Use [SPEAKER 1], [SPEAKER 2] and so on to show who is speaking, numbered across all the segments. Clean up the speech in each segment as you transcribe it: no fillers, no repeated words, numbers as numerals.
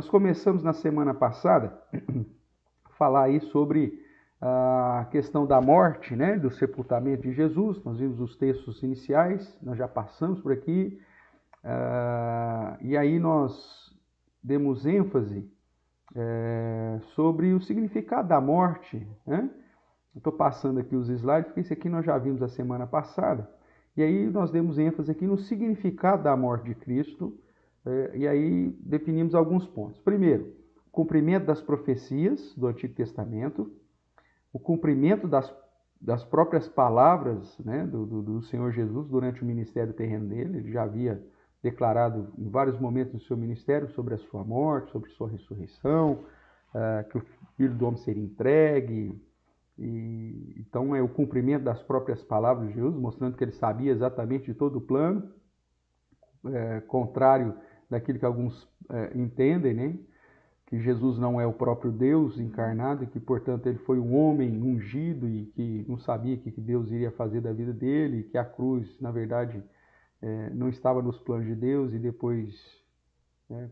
[SPEAKER 1] Nós começamos na semana passada a falar aí sobre a questão da morte, né, do sepultamento de Jesus. Nós vimos os textos iniciais, nós já passamos por aqui, e aí nós demos ênfase sobre o significado da morte, né? Eu estou passando aqui os slides, porque isso aqui nós já vimos a semana passada, e aí nós demos ênfase aqui no significado da morte de Cristo, e aí definimos alguns pontos. Primeiro, o cumprimento das profecias do Antigo Testamento, o cumprimento das próprias palavras, né, do Senhor Jesus durante o ministério terreno dele. Ele já havia declarado em vários momentos do seu ministério sobre a sua morte, sobre a sua ressurreição, que o Filho do Homem seria entregue. Então é o cumprimento das próprias palavras de Jesus, mostrando que ele sabia exatamente de todo o plano, contrário daquilo que alguns entendem, né? Que Jesus não é o próprio Deus encarnado e que, portanto, ele foi um homem ungido e que não sabia o que Deus iria fazer da vida dele, que a cruz, na verdade, não estava nos planos de Deus, e depois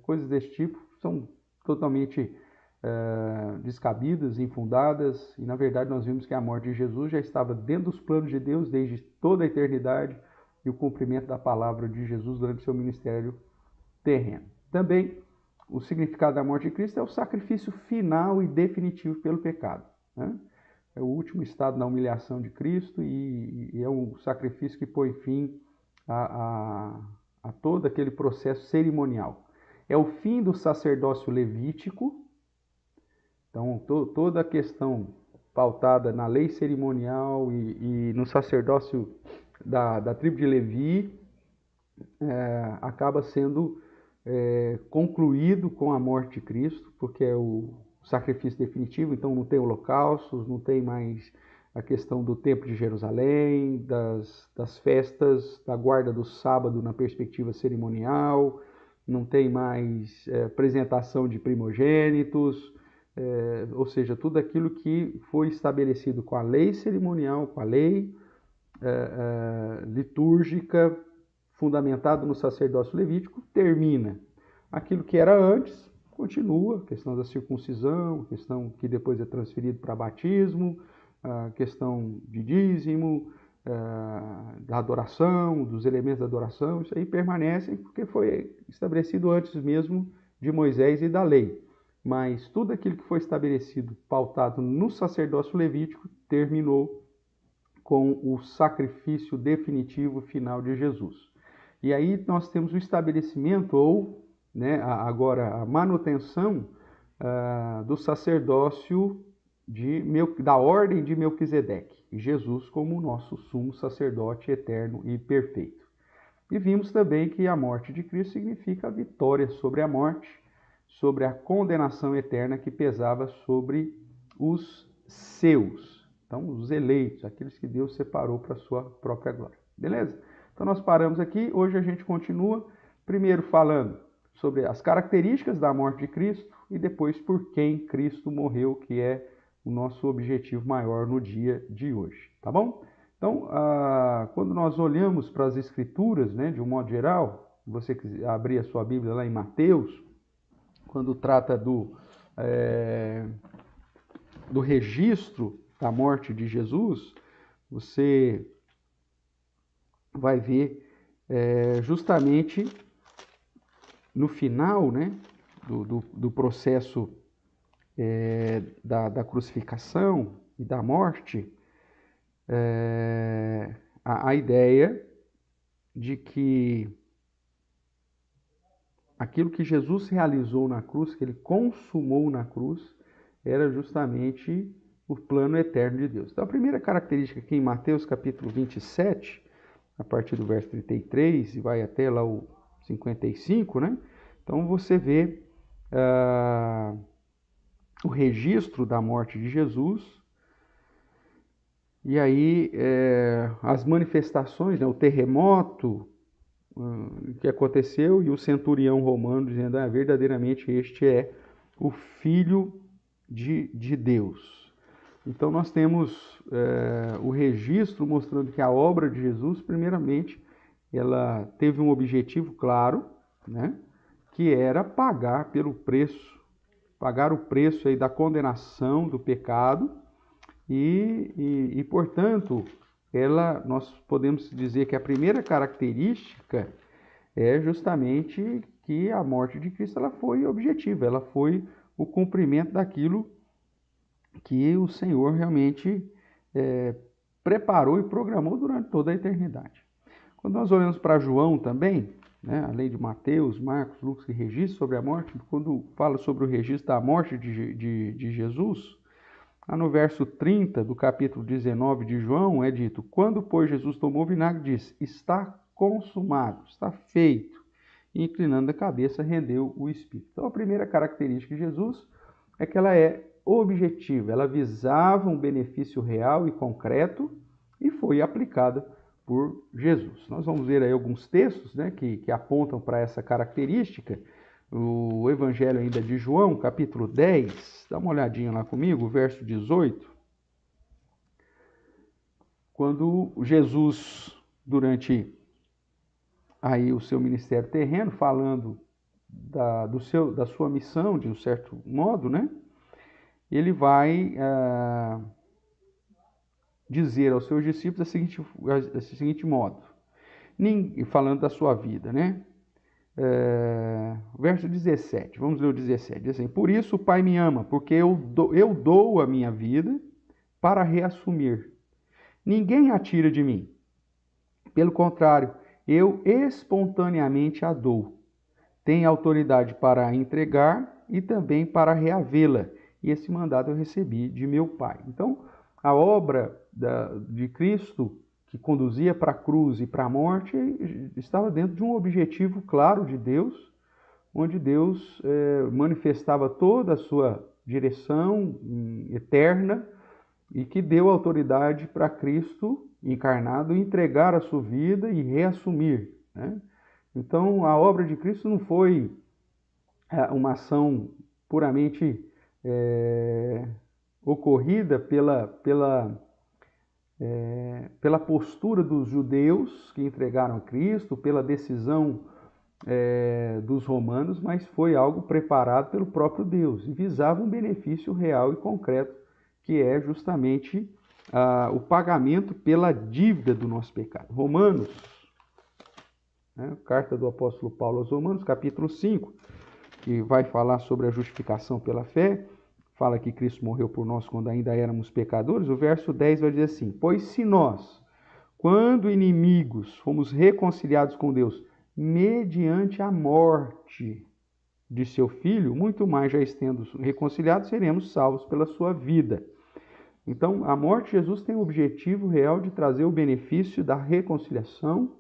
[SPEAKER 1] coisas desse tipo são totalmente descabidas, infundadas, e na verdade nós vimos que a morte de Jesus já estava dentro dos planos de Deus desde toda a eternidade, e o cumprimento da palavra de Jesus durante seu ministério terreno. Também o significado da morte de Cristo é o sacrifício final e definitivo pelo pecado, né? É o último estado da humilhação de Cristo, e é um sacrifício que põe fim a todo aquele processo cerimonial. É o fim do sacerdócio levítico. Então, toda a questão pautada na lei cerimonial e no sacerdócio da tribo de Levi acaba sendo concluído com a morte de Cristo, porque é o sacrifício definitivo. Então não tem holocaustos, não tem mais a questão do templo de Jerusalém, das festas, da guarda do sábado na perspectiva cerimonial, não tem mais apresentação de primogênitos, ou seja, tudo aquilo que foi estabelecido com a lei cerimonial, com a lei litúrgica, fundamentado no sacerdócio levítico, termina. Aquilo que era antes continua, a questão da circuncisão, a questão que depois é transferido para batismo, a questão de dízimo, da adoração, dos elementos da adoração, isso aí permanece porque foi estabelecido antes mesmo de Moisés e da lei. Mas tudo aquilo que foi estabelecido, pautado no sacerdócio levítico, terminou com o sacrifício definitivo final de Jesus. E aí nós temos o estabelecimento, ou agora a manutenção do sacerdócio da ordem de Melquisedeque, e Jesus como o nosso sumo sacerdote eterno e perfeito. E vimos também que a morte de Cristo significa a vitória sobre a morte, sobre a condenação eterna que pesava sobre os seus. Então, os eleitos, aqueles que Deus separou para a sua própria glória. Beleza? Então, nós paramos aqui. Hoje a gente continua, primeiro falando sobre as características da morte de Cristo e depois por quem Cristo morreu, que é o nosso objetivo maior no dia de hoje. Tá bom? Então, quando nós olhamos para as Escrituras, né, de um modo geral, você quiser abrir a sua Bíblia lá em Mateus, quando trata do registro da morte de Jesus, você vai ver justamente no final, né, do processo da crucificação e da morte, a ideia de que aquilo que Jesus realizou na cruz, que ele consumou na cruz, era justamente o plano eterno de Deus. Então, a primeira característica aqui em Mateus capítulo 27, a partir do verso 33 e vai até lá o 55, né? Então, você vê o registro da morte de Jesus, e aí as manifestações, né? O terremoto que aconteceu e o centurião romano dizendo, verdadeiramente este é o Filho de Deus. Então nós temos o registro mostrando que a obra de Jesus, primeiramente, ela teve um objetivo claro, né? que era pagar pagar o preço aí da condenação do pecado portanto, nós podemos dizer que a primeira característica é justamente que a morte de Cristo ela foi objetiva, ela foi o cumprimento daquilo que o Senhor realmente preparou e programou durante toda a eternidade. Quando nós olhamos para João também, né, além de Mateus, Marcos, Lucas, que registram sobre a morte, quando fala sobre o registro da morte de Jesus, lá no verso 30 do capítulo 19 de João é dito: quando, pois, Jesus tomou o vinagre, disse: está consumado, está feito. E, inclinando a cabeça, rendeu o Espírito. Então, a primeira característica de Jesus é que ela é objetiva, ela visava um benefício real e concreto e foi aplicada por Jesus. Nós vamos ver aí alguns textos, né, que apontam para essa característica. O Evangelho ainda de João, capítulo 10, dá uma olhadinha lá comigo, verso 18. Quando Jesus, durante aí o seu ministério terreno, falando da sua missão, de um certo modo, né? Ele vai dizer aos seus discípulos o seguinte modo, falando da sua vida, né? Verso 17, vamos ler o 17, diz assim: por isso o Pai me ama, porque eu dou a minha vida para reassumir. Ninguém a tira de mim. Pelo contrário, eu espontaneamente a dou. Tenho autoridade para a entregar e também para reavê-la. E esse mandado eu recebi de meu Pai. Então, a obra de Cristo, que conduzia para a cruz e para a morte, estava dentro de um objetivo claro de Deus, onde Deus manifestava toda a sua direção eterna e que deu autoridade para Cristo encarnado entregar a sua vida e reassumir, né? Então, a obra de Cristo não foi uma ação puramente ocorrida pela postura dos judeus que entregaram a Cristo, pela decisão dos romanos, mas foi algo preparado pelo próprio Deus e visava um benefício real e concreto, que é justamente o pagamento pela dívida do nosso pecado. Romanos, né, carta do apóstolo Paulo aos Romanos, capítulo 5, que vai falar sobre a justificação pela fé, fala que Cristo morreu por nós quando ainda éramos pecadores. O verso 10 vai dizer assim: pois se nós, quando inimigos, fomos reconciliados com Deus mediante a morte de seu Filho, muito mais já estando reconciliados, seremos salvos pela sua vida. Então, a morte de Jesus tem o objetivo real de trazer o benefício da reconciliação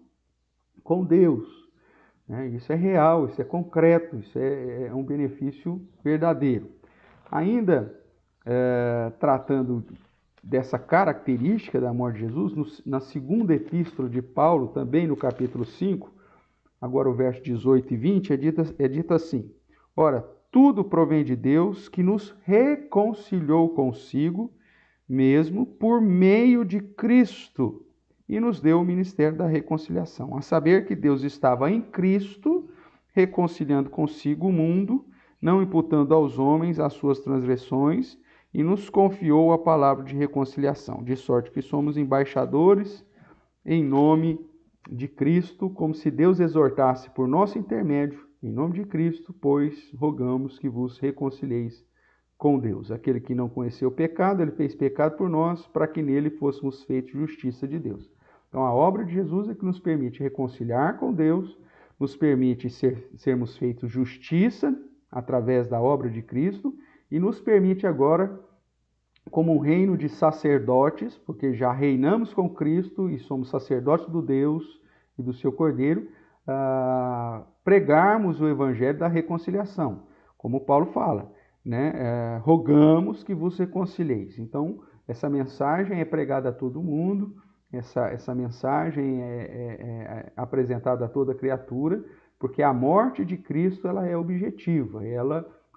[SPEAKER 1] com Deus. Isso é real, isso é concreto, isso é um benefício verdadeiro. Ainda tratando dessa característica da morte de Jesus, na segunda epístola de Paulo, também no capítulo 5, agora o verso 18 e 20, é dito assim: ora, tudo provém de Deus, que nos reconciliou consigo mesmo por meio de Cristo e nos deu o ministério da reconciliação, a saber que Deus estava em Cristo, reconciliando consigo o mundo, não imputando aos homens as suas transgressões, e nos confiou a palavra de reconciliação, de sorte que somos embaixadores em nome de Cristo, como se Deus exortasse por nosso intermédio, em nome de Cristo, pois rogamos que vos reconcilieis com Deus. Aquele que não conheceu o pecado, ele fez pecado por nós, para que nele fôssemos feitos justiça de Deus. Então, a obra de Jesus é que nos permite reconciliar com Deus, nos permite sermos feitos justiça através da obra de Cristo e nos permite agora, como um reino de sacerdotes, porque já reinamos com Cristo e somos sacerdotes do Deus e do seu Cordeiro, pregarmos o evangelho da reconciliação, como Paulo fala, né? Rogamos que vos reconcilieis. Então, essa mensagem é pregada a todo mundo, essa mensagem é apresentada a toda criatura, porque a morte de Cristo ela é objetiva,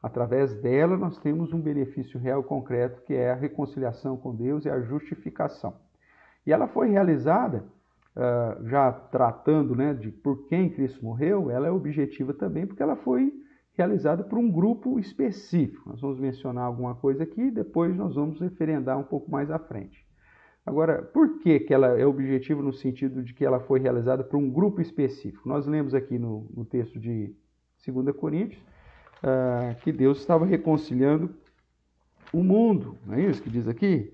[SPEAKER 1] através dela nós temos um benefício real e concreto, que é a reconciliação com Deus e a justificação. E ela foi realizada já tratando, né, de por quem Cristo morreu, ela é objetiva também porque ela foi realizada por um grupo específico. Nós vamos mencionar alguma coisa aqui e depois nós vamos referendar um pouco mais à frente. Agora, por que ela é objetiva no sentido de que ela foi realizada por um grupo específico? Nós lemos aqui no texto de 2 Coríntios que Deus estava reconciliando o mundo, não é isso que diz aqui?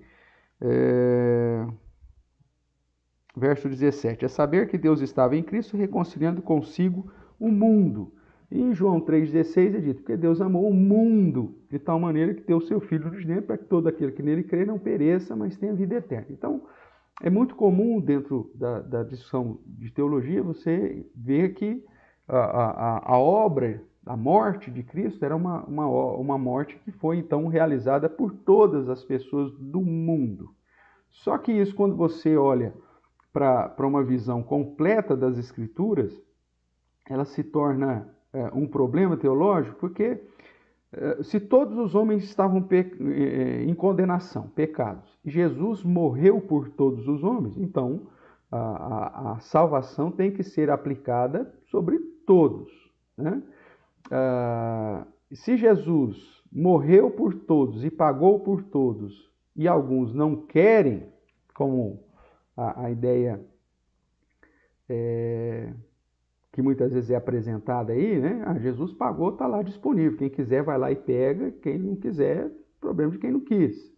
[SPEAKER 1] Verso 17, é saber que Deus estava em Cristo reconciliando consigo o mundo. E em João 3,16 é dito, porque Deus amou o mundo de tal maneira que deu o seu Filho unigênito para que todo aquele que nele crê não pereça, mas tenha vida eterna. Então, é muito comum dentro da discussão de teologia você ver que a obra, a morte de Cristo era uma morte que foi então realizada por todas as pessoas do mundo. Só que isso, quando você olha para uma visão completa das Escrituras, ela se torna um problema teológico, porque se todos os homens estavam em condenação, pecados, e Jesus morreu por todos os homens, então a salvação tem que ser aplicada sobre todos, né? Se Jesus morreu por todos e pagou por todos, e alguns não querem, como a ideia que muitas vezes é apresentada aí, né? Jesus pagou, está lá disponível. Quem quiser vai lá e pega, quem não quiser, problema de quem não quis.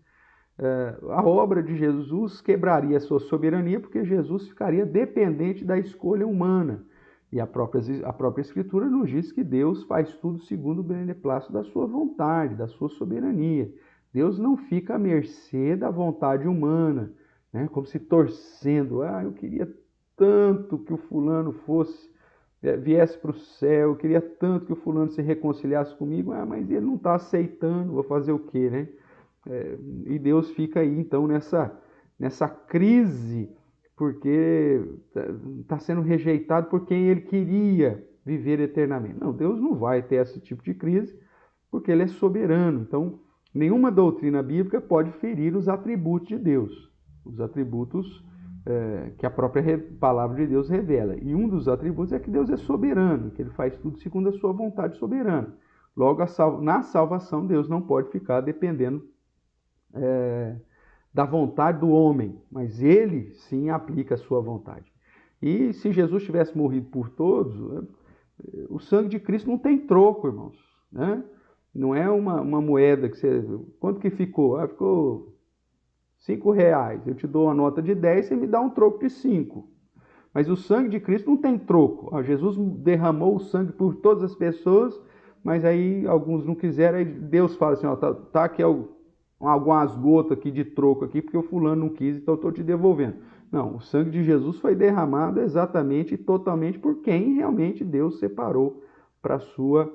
[SPEAKER 1] A obra de Jesus quebraria a sua soberania, porque Jesus ficaria dependente da escolha humana. E a própria Escritura nos diz que Deus faz tudo segundo o beneplácito da sua vontade, da sua soberania. Deus não fica à mercê da vontade humana, né? Como se torcendo, eu queria tanto que o fulano viesse para o céu, eu queria tanto que o fulano se reconciliasse comigo, mas ele não está aceitando, vou fazer o quê, né? E Deus fica aí, então, nessa crise, porque está sendo rejeitado por quem ele queria viver eternamente. Não, Deus não vai ter esse tipo de crise, porque ele é soberano. Então, nenhuma doutrina bíblica pode ferir os atributos de Deus, os atributos que a própria palavra de Deus revela. E um dos atributos é que Deus é soberano, que ele faz tudo segundo a sua vontade soberana. Logo, na salvação, Deus não pode ficar dependendo da vontade do homem, mas ele sim aplica a sua vontade. E se Jesus tivesse morrido por todos, o sangue de Cristo não tem troco, irmãos, né? Não é uma moeda que você... Quanto que ficou? Ficou R$5. Eu te dou uma nota de 10, você me dá um troco de 5. Mas o sangue de Cristo não tem troco. Jesus derramou o sangue por todas as pessoas, mas aí alguns não quiseram, aí Deus fala assim, tá aqui algumas gotas aqui de troco aqui, porque o fulano não quis, então eu estou te devolvendo. Não, o sangue de Jesus foi derramado exatamente e totalmente por quem realmente Deus separou para a sua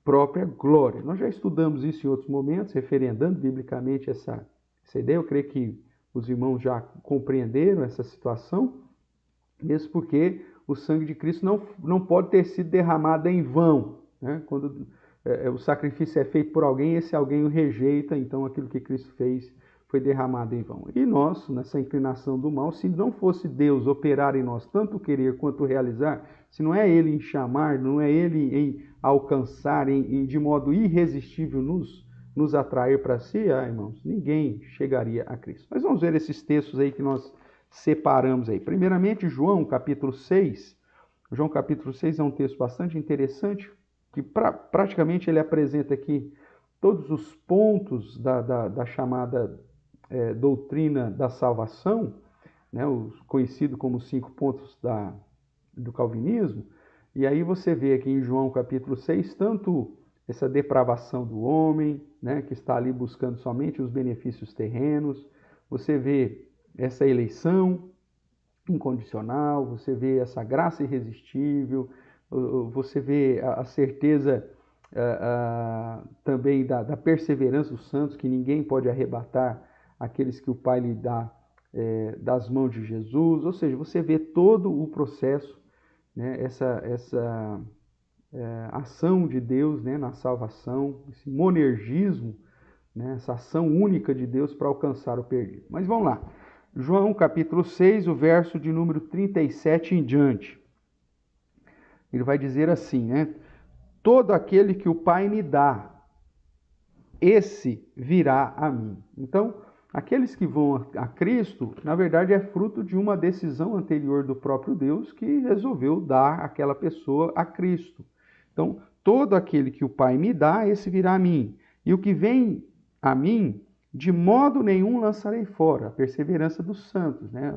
[SPEAKER 1] própria glória. Nós já estudamos isso em outros momentos, referendando biblicamente essa ideia. Eu creio que os irmãos já compreenderam essa situação, mesmo porque o sangue de Cristo não pode ter sido derramado em vão, né? Quando o sacrifício é feito por alguém, esse alguém o rejeita, então aquilo que Cristo fez foi derramado em vão. E nós, nessa inclinação do mal, se não fosse Deus operar em nós tanto querer quanto realizar, se não é Ele em chamar, não é Ele em alcançar, de modo irresistível nos atrair para si, irmãos, ninguém chegaria a Cristo. Mas vamos ver esses textos aí que nós separamos aí. Primeiramente, João capítulo 6. João capítulo 6 é um texto bastante interessante, que praticamente ele apresenta aqui todos os pontos da chamada doutrina da salvação, né, conhecido como os 5 pontos do calvinismo. E aí você vê aqui em João capítulo 6, tanto essa depravação do homem, né, que está ali buscando somente os benefícios terrenos, você vê essa eleição incondicional, você vê essa graça irresistível, você vê a certeza também da perseverança dos santos, que ninguém pode arrebatar aqueles que o Pai lhe dá das mãos de Jesus. Ou seja, você vê todo o processo, né, essa ação de Deus, né, na salvação, esse monergismo, né, essa ação única de Deus para alcançar o perdido. Mas vamos lá. João capítulo 6, o verso de número 37 em diante. Ele vai dizer assim, né? Todo aquele que o Pai me dá, esse virá a mim. Então, aqueles que vão a Cristo, na verdade, é fruto de uma decisão anterior do próprio Deus que resolveu dar aquela pessoa a Cristo. Então, todo aquele que o Pai me dá, esse virá a mim. E o que vem a mim, de modo nenhum lançarei fora. A perseverança dos santos, né?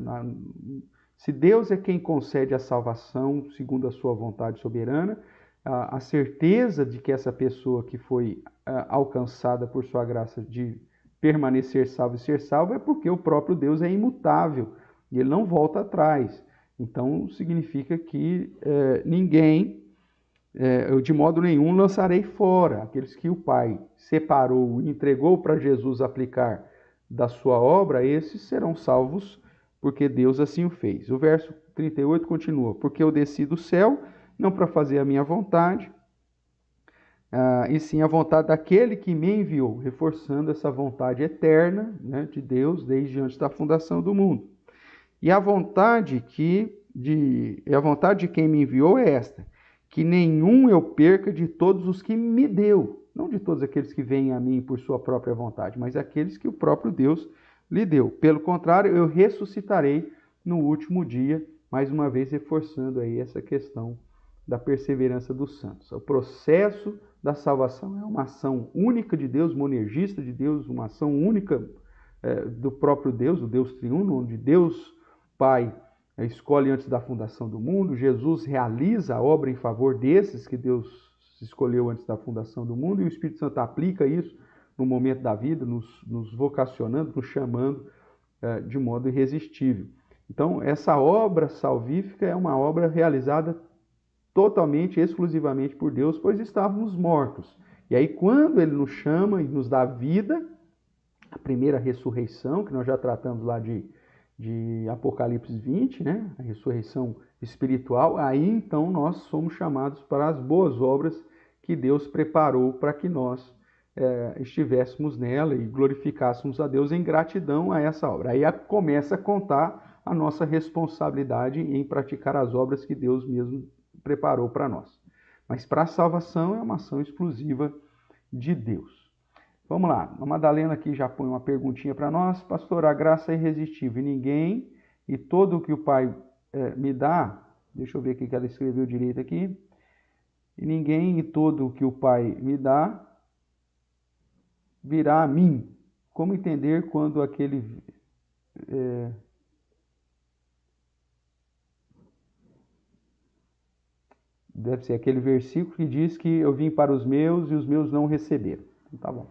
[SPEAKER 1] Se Deus é quem concede a salvação segundo a sua vontade soberana, a certeza de que essa pessoa que foi alcançada por sua graça de permanecer salvo e ser salvo é porque o próprio Deus é imutável e ele não volta atrás. Então significa que ninguém, eu de modo nenhum lançarei fora. Aqueles que o Pai separou e entregou para Jesus aplicar da sua obra, esses serão salvos porque Deus assim o fez. O verso 38 continua: porque eu desci do céu, não para fazer a minha vontade, e sim a vontade daquele que me enviou, reforçando essa vontade eterna, né, de Deus desde antes da fundação do mundo. E a vontade de quem me enviou é esta: que nenhum eu perca de todos os que me deu, não de todos aqueles que vêm a mim por sua própria vontade, mas aqueles que o próprio Deus lhe deu. Pelo contrário, eu ressuscitarei no último dia, mais uma vez reforçando aí essa questão da perseverança dos santos. O processo da salvação é uma ação única de Deus, monergista de Deus, uma ação única do próprio Deus, o Deus triuno, onde Deus Pai escolhe antes da fundação do mundo, Jesus realiza a obra em favor desses que Deus escolheu antes da fundação do mundo, e o Espírito Santo aplica isso no momento da vida, nos vocacionando, nos chamando de modo irresistível. Então, essa obra salvífica é uma obra realizada totalmente, exclusivamente por Deus, pois estávamos mortos. E aí, quando Ele nos chama e nos dá vida, a primeira ressurreição, que nós já tratamos lá de Apocalipse 20, né? A ressurreição espiritual, aí então nós somos chamados para as boas obras que Deus preparou para que nós estivéssemos nela e glorificássemos a Deus em gratidão a essa obra. Aí começa a contar a nossa responsabilidade em praticar as obras que Deus mesmo preparou para nós. Mas para a salvação é uma ação exclusiva de Deus. Vamos lá, a Madalena aqui já põe uma perguntinha para nós. Pastor, a graça é irresistível, ninguém e todo o que o Pai me dá, deixa eu ver o que ela escreveu direito aqui, e ninguém e todo o que o Pai me dá virá a mim. Como entender quando aquele... deve ser aquele versículo que diz que eu vim para os meus e os meus não receberam. Tá bom.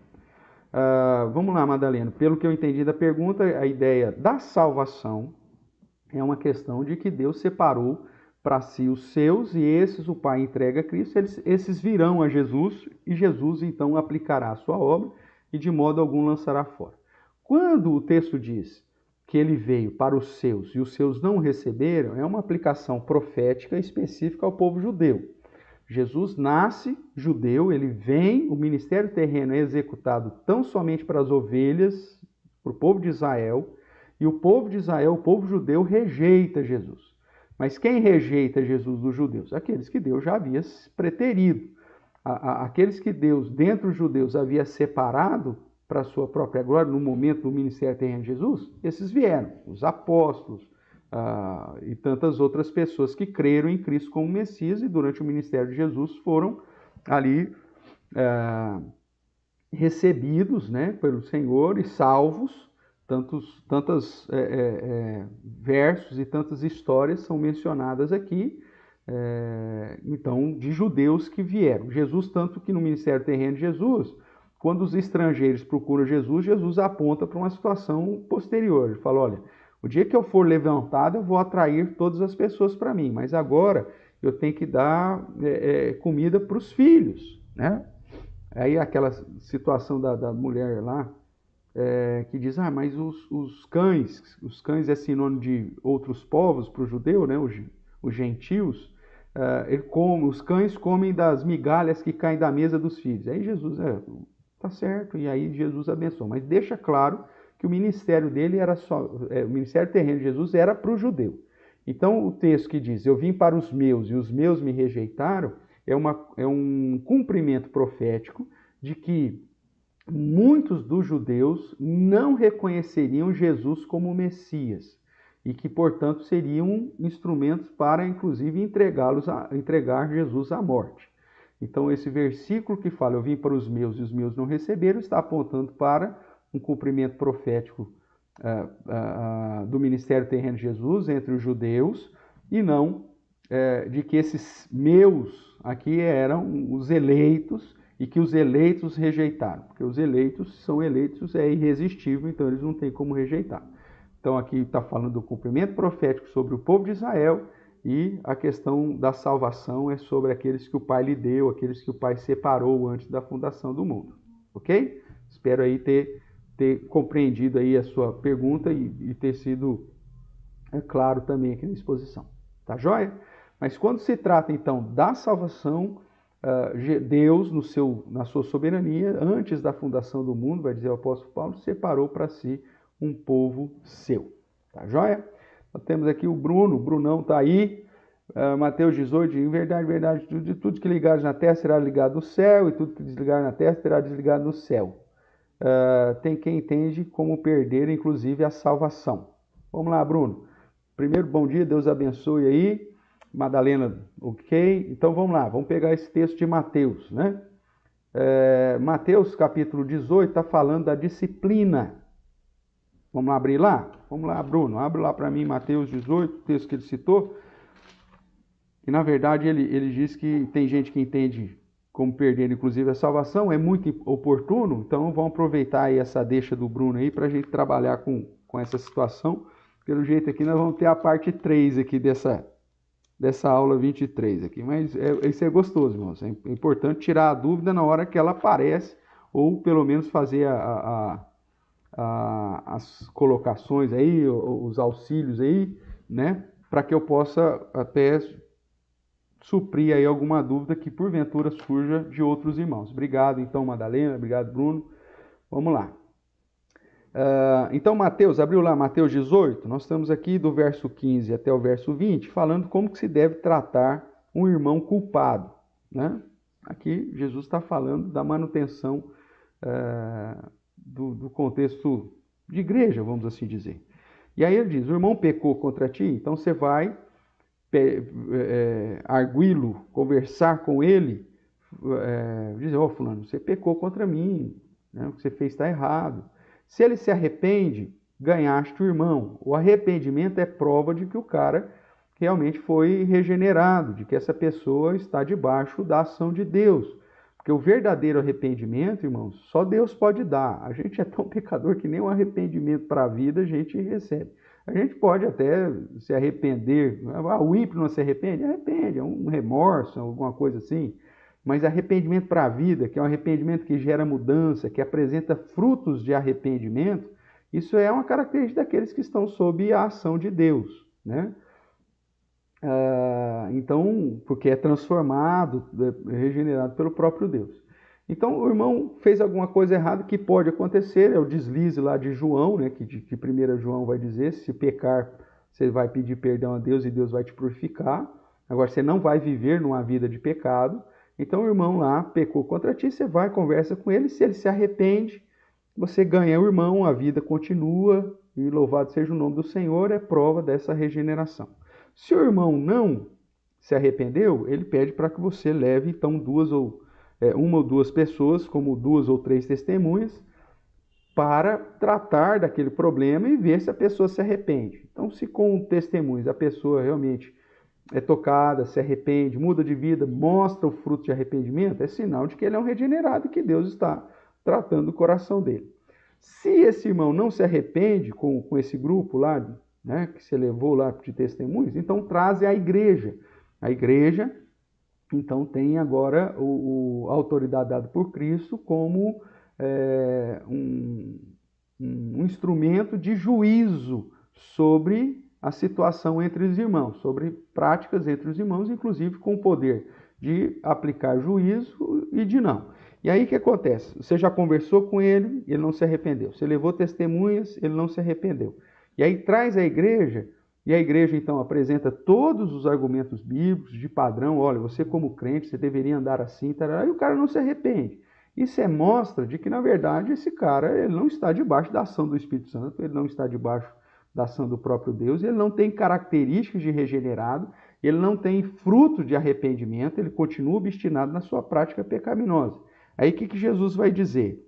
[SPEAKER 1] Vamos lá, Madalena. Pelo que eu entendi da pergunta, a ideia da salvação é uma questão de que Deus separou para si os seus e esses o Pai entrega a Cristo, esses virão a Jesus e Jesus então aplicará a sua obra e de modo algum lançará fora. Quando o texto diz que ele veio para os seus e os seus não receberam, é uma aplicação profética específica ao povo judeu. Jesus nasce judeu, ele vem, o ministério terreno é executado tão somente para as ovelhas, para o povo de Israel, e o povo de Israel, o povo judeu, rejeita Jesus. Mas quem rejeita Jesus dos judeus? Aqueles que Deus já havia preterido. Aqueles que Deus, dentre os judeus, havia separado para a sua própria glória, no momento do ministério terreno de Jesus, esses vieram, os apóstolos, e tantas outras pessoas que creram em Cristo como Messias e durante o ministério de Jesus foram ali recebidos, né, pelo Senhor e salvos. Tantos versos e tantas histórias são mencionadas aqui, então, de judeus que vieram. Jesus, tanto que no ministério terreno de Jesus, quando os estrangeiros procuram Jesus, Jesus aponta para uma situação posterior. Ele fala, olha, o dia que eu for levantado, eu vou atrair todas as pessoas para mim, mas agora eu tenho que dar comida para os filhos, né? Aí aquela situação da mulher lá, que diz, mas os cães é sinônimo de outros povos para o judeu, né? Os gentios, os cães comem das migalhas que caem da mesa dos filhos. Aí Jesus, tá certo, e aí Jesus abençoa, mas deixa claro que o ministério dele era só, o ministério terreno de Jesus era para o judeu. Então o texto que diz, eu vim para os meus e os meus me rejeitaram, é um cumprimento profético de que muitos dos judeus não reconheceriam Jesus como Messias e que, portanto, seriam instrumentos para, inclusive, entregar Jesus à morte. Então, esse versículo que fala, eu vim para os meus e os meus não receberam, está apontando para um cumprimento profético do ministério terreno de Jesus entre os judeus e não de que esses meus aqui eram os eleitos e que os eleitos rejeitaram, porque os eleitos são eleitos, é irresistível, então eles não têm como rejeitar. Então aqui está falando do cumprimento profético sobre o povo de Israel e a questão da salvação é sobre aqueles que o Pai lhe deu, aqueles que o Pai separou antes da fundação do mundo. Ok? Espero aí ter compreendido aí a sua pergunta e ter sido claro também aqui na exposição. Tá joia? Mas quando se trata então da salvação, Deus, na sua soberania, antes da fundação do mundo, vai dizer o apóstolo Paulo, separou para si um povo seu. Tá joia? Nós temos aqui o Brunão está aí, Mateus 18, em verdade, verdade, tudo que ligares na terra será ligado no céu, e tudo que desligar na terra será desligado no céu. Tem quem entende como perder, inclusive, a salvação. Vamos lá, Bruno. Primeiro, bom dia, Deus abençoe aí. Madalena, ok? Então vamos lá, vamos pegar esse texto de Mateus, né? Mateus capítulo 18 está falando da disciplina. Vamos lá abrir lá? Vamos lá, Bruno, abre lá para mim Mateus 18, o texto que ele citou. E na verdade ele diz que tem gente que entende como perder inclusive a salvação, é muito oportuno, então vamos aproveitar aí essa deixa do Bruno aí para a gente trabalhar com essa situação. Pelo jeito aqui nós vamos ter a parte 3 aqui dessa aula 23 aqui, mas isso é gostoso, irmãos. É importante tirar a dúvida na hora que ela aparece, ou pelo menos fazer as colocações aí, os auxílios aí, né, para que eu possa até suprir aí alguma dúvida que porventura surja de outros irmãos. Obrigado, então, Madalena, obrigado, Bruno. Vamos lá. Então, Mateus, abriu lá Mateus 18, nós estamos aqui do verso 15 até o verso 20, falando como que se deve tratar um irmão culpado, né? Aqui Jesus está falando da manutenção do contexto de igreja, vamos assim dizer. E aí ele diz, o irmão pecou contra ti, então você vai arguí-lo, conversar com ele, dizer, fulano, você pecou contra mim, né? O que você fez está errado. Se ele se arrepende, ganhaste o irmão. O arrependimento é prova de que o cara realmente foi regenerado, de que essa pessoa está debaixo da ação de Deus. Porque o verdadeiro arrependimento, irmãos, só Deus pode dar. A gente é tão pecador que nem um arrependimento para a vida a gente recebe. A gente pode até se arrepender. O ímpio não se arrepende? Arrepende, é um remorso, alguma coisa assim. Mas arrependimento para a vida, que é um arrependimento que gera mudança, que apresenta frutos de arrependimento, isso é uma característica daqueles que estão sob a ação de Deus, né? Então, porque é transformado, regenerado pelo próprio Deus. Então, o irmão fez alguma coisa errada que pode acontecer, é o deslize lá de João, né? Que 1 João vai dizer, se pecar, você vai pedir perdão a Deus e Deus vai te purificar. Agora, você não vai viver numa vida de pecado. Então o irmão lá pecou contra ti, você vai, conversa com ele, se ele se arrepende, você ganha o irmão, a vida continua, e louvado seja o nome do Senhor, é prova dessa regeneração. Se o irmão não se arrependeu, ele pede para que você leve então uma ou duas pessoas, como 2 ou 3 testemunhas, para tratar daquele problema e ver se a pessoa se arrepende. Então, se com testemunhas a pessoa realmente é tocada, se arrepende, muda de vida, mostra o fruto de arrependimento, é sinal de que ele é um regenerado e que Deus está tratando o coração dele. Se esse irmão não se arrepende com esse grupo lá, né, que se levou lá de testemunhos, então traze a igreja. A igreja, então, tem agora a autoridade dada por Cristo como um instrumento de juízo sobre a situação entre os irmãos, sobre práticas entre os irmãos, inclusive com o poder de aplicar juízo e de não. E aí o que acontece? Você já conversou com ele, ele não se arrependeu. Você levou testemunhas, ele não se arrependeu. E aí traz a igreja, e a igreja então apresenta todos os argumentos bíblicos de padrão. Olha, você como crente, você deveria andar assim, tarará, e o cara não se arrepende. Isso mostra de que, na verdade, esse cara ele não está debaixo da ação do Espírito Santo, ele não está debaixo da ação do próprio Deus, ele não tem características de regenerado, ele não tem fruto de arrependimento, ele continua obstinado na sua prática pecaminosa. Aí o que Jesus vai dizer?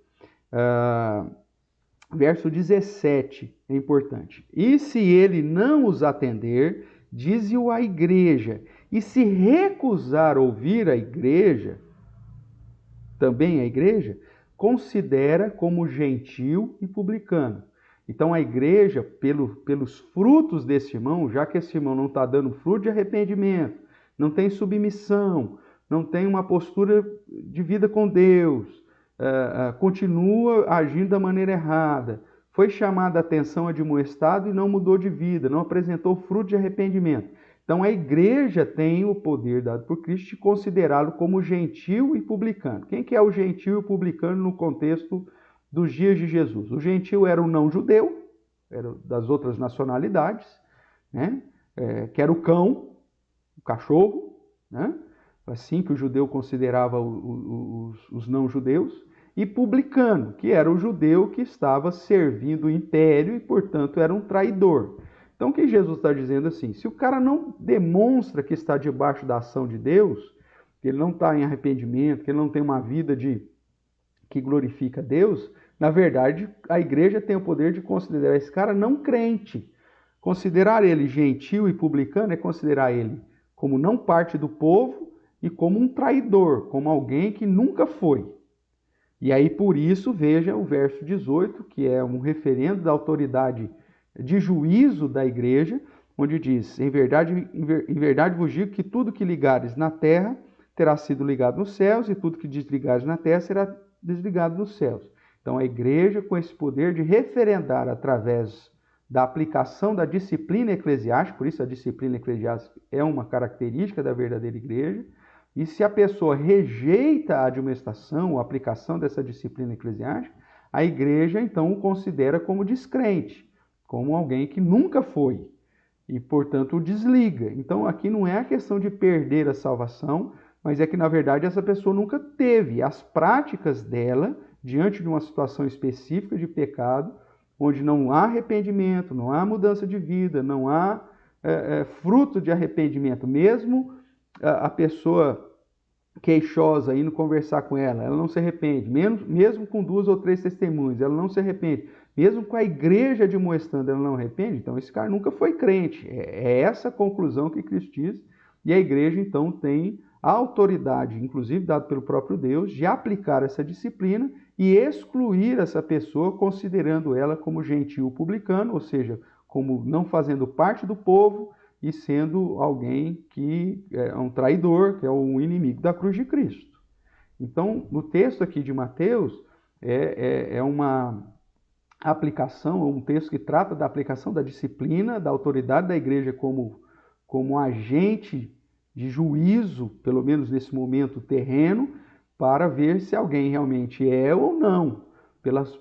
[SPEAKER 1] Verso 17 é importante. E se ele não os atender, dize-o à igreja, e se recusar ouvir a igreja, também a igreja, considera como gentil e publicano. Então a igreja, pelos frutos desse irmão, já que esse irmão não está dando fruto de arrependimento, não tem submissão, não tem uma postura de vida com Deus, continua agindo da maneira errada, foi chamada a atenção admoestado e não mudou de vida, não apresentou fruto de arrependimento. Então a igreja tem o poder dado por Cristo de considerá-lo como gentil e publicano. Quem que é o gentil e o publicano no contexto dos dias de Jesus? O gentil era o não-judeu, era das outras nacionalidades, né? Que era o cão, o cachorro, né? Assim que o judeu considerava os não-judeus, e publicano, que era o judeu que estava servindo o império e, portanto, era um traidor. Então, o que Jesus está dizendo assim, se o cara não demonstra que está debaixo da ação de Deus, que ele não está em arrependimento, que ele não tem uma vida que glorifica Deus, na verdade, a igreja tem o poder de considerar esse cara não crente. Considerar ele gentil e publicano é considerar ele como não parte do povo e como um traidor, como alguém que nunca foi. E aí, por isso, veja o verso 18, que é um referendo da autoridade de juízo da igreja, onde diz, em verdade vos digo que tudo que ligares na terra terá sido ligado nos céus, e tudo que desligares na terra será desligado nos céus. Então, a igreja, com esse poder de referendar através da aplicação da disciplina eclesiástica, por isso a disciplina eclesiástica é uma característica da verdadeira igreja, e se a pessoa rejeita a admoestação ou a aplicação dessa disciplina eclesiástica, a igreja então o considera como descrente, como alguém que nunca foi, e portanto o desliga. Então aqui não é a questão de perder a salvação, mas é que na verdade essa pessoa nunca teve. As práticas dela, diante de uma situação específica de pecado, onde não há arrependimento, não há mudança de vida, não há fruto de arrependimento, mesmo a pessoa queixosa indo conversar com ela não se arrepende, mesmo com 2 ou 3 testemunhas, ela não se arrepende, mesmo com a igreja admoestando, ela não arrepende, então esse cara nunca foi crente. É essa a conclusão que Cristo diz, e a igreja então tem a autoridade, inclusive dada pelo próprio Deus, de aplicar essa disciplina e excluir essa pessoa, considerando ela como gentil publicano, ou seja, como não fazendo parte do povo, e sendo alguém que é um traidor, que é um inimigo da cruz de Cristo. Então, no texto aqui de Mateus, é uma aplicação, um texto que trata da aplicação da disciplina, da autoridade da igreja como agente de juízo, pelo menos nesse momento terreno, para ver se alguém realmente é ou não,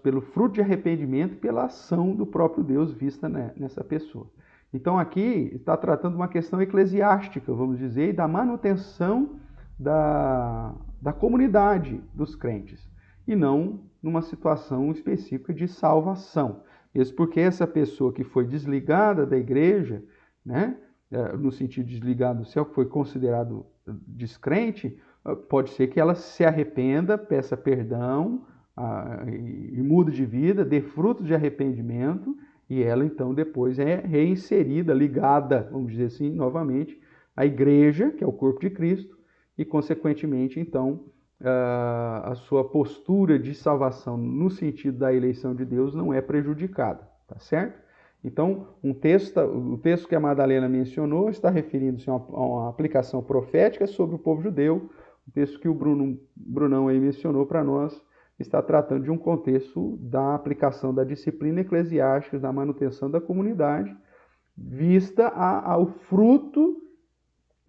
[SPEAKER 1] pelo fruto de arrependimento e pela ação do próprio Deus vista nessa pessoa. Então aqui está tratando uma questão eclesiástica, vamos dizer, e da manutenção da comunidade dos crentes, e não numa situação específica de salvação. Isso porque essa pessoa que foi desligada da igreja, né, no sentido de desligada do céu, que foi considerado descrente, pode ser que ela se arrependa, peça perdão e mude de vida, dê frutos de arrependimento, e ela, então, depois é reinserida, ligada, vamos dizer assim, novamente, à igreja, que é o corpo de Cristo, e, consequentemente, então, a sua postura de salvação no sentido da eleição de Deus não é prejudicada, tá certo? Então, o texto que a Madalena mencionou está referindo-se a uma aplicação profética sobre o povo judeu. O texto que o Brunão aí mencionou para nós está tratando de um contexto da aplicação da disciplina eclesiástica, da manutenção da comunidade, vista ao fruto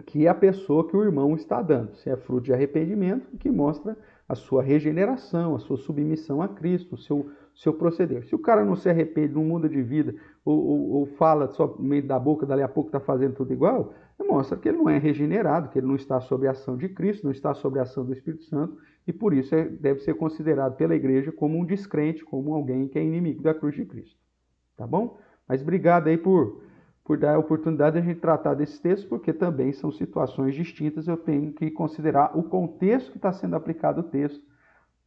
[SPEAKER 1] que é a pessoa que o irmão está dando. Se é fruto de arrependimento, que mostra a sua regeneração, a sua submissão a Cristo, o seu proceder. Se o cara não se arrepende, não muda de vida, ou fala só no meio da boca, dali a pouco está fazendo tudo igual, mostra que ele não é regenerado, que ele não está sob a ação de Cristo, não está sob a ação do Espírito Santo, e por isso deve ser considerado pela igreja como um descrente, como alguém que é inimigo da cruz de Cristo. Tá bom? Mas obrigado aí por dar a oportunidade de a gente tratar desses textos, porque também são situações distintas, eu tenho que considerar o contexto que está sendo aplicado o texto,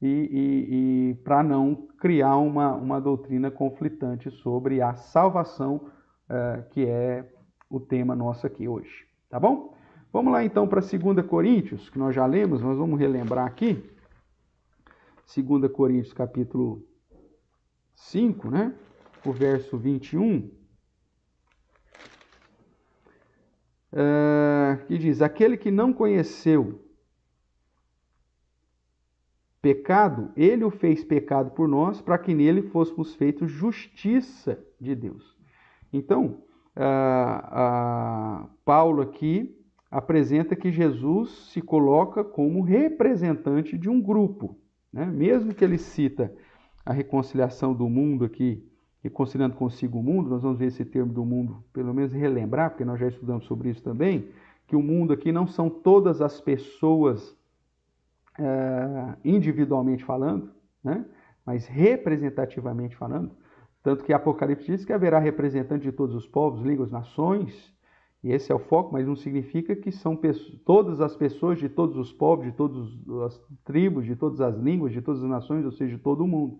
[SPEAKER 1] e para não criar uma doutrina conflitante sobre a salvação, que é o tema nosso aqui hoje. Tá bom? Vamos lá então para 2 Coríntios, que nós já lemos, nós vamos relembrar aqui. 2 Coríntios capítulo 5, né? O verso 21. Que diz: aquele que não conheceu pecado, ele o fez pecado por nós, para que nele fôssemos feitos justiça de Deus. Então, Paulo aqui apresenta que Jesus se coloca como representante de um grupo, né? Mesmo que ele cita a reconciliação do mundo aqui, reconciliando consigo o mundo, nós vamos ver esse termo do mundo, pelo menos relembrar, porque nós já estudamos sobre isso também, que o mundo aqui não são todas as pessoas individualmente falando, né? Mas representativamente falando, tanto que Apocalipse diz que haverá representante de todos os povos, línguas, nações, e esse é o foco, mas não significa que são todas as pessoas de todos os povos, de todas as tribos, de todas as línguas, de todas as nações, ou seja, de todo o mundo.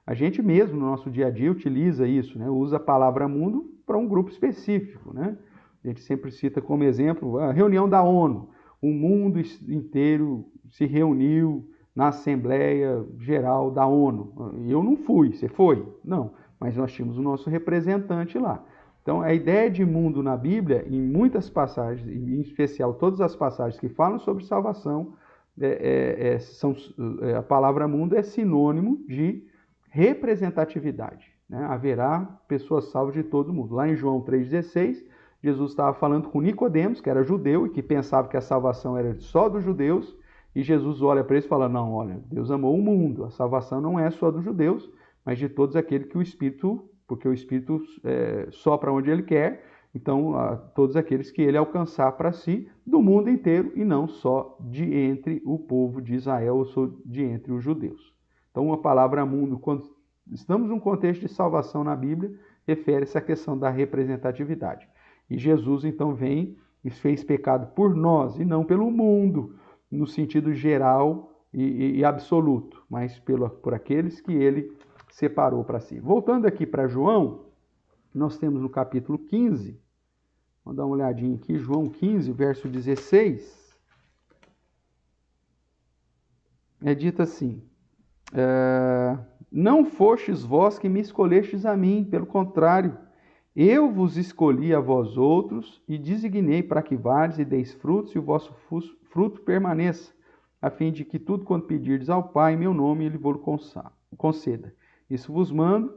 [SPEAKER 1] A gente mesmo, no nosso dia a dia, utiliza isso, né? Usa a palavra mundo para um grupo específico, né? A gente sempre cita como exemplo a reunião da ONU. O mundo inteiro se reuniu na Assembleia Geral da ONU. Eu não fui, você foi? Não, mas nós tínhamos o nosso representante lá. Então, a ideia de mundo na Bíblia, em muitas passagens, em especial todas as passagens que falam sobre salvação, a palavra mundo é sinônimo de representatividade, né? Haverá pessoas salvas de todo mundo. Lá em João 3,16, Jesus estava falando com Nicodemos, que era judeu e que pensava que a salvação era só dos judeus, e Jesus olha para eles e fala: não, olha, Deus amou o mundo, a salvação não é só dos judeus, mas de todos aqueles que o Espírito, porque o Espírito sopra onde ele quer, então todos aqueles que ele alcançar para si, do mundo inteiro, e não só de entre o povo de Israel, ou só de entre os judeus. Então, a palavra mundo, quando estamos num contexto de salvação na Bíblia, refere-se à questão da representatividade. E Jesus, então, vem e fez pecado por nós, e não pelo mundo, no sentido geral e absoluto, mas por aqueles que ele separou para si. Voltando aqui para João, nós temos no capítulo 15, vamos dar uma olhadinha aqui, João 15, verso 16, é dito assim: não fostes vós que me escolhestes a mim, pelo contrário, eu vos escolhi a vós outros e designei para que vades e deis frutos e o vosso fruto permaneça, a fim de que tudo quanto pedirdes ao Pai em meu nome, ele vos conceda. Isso vos mando,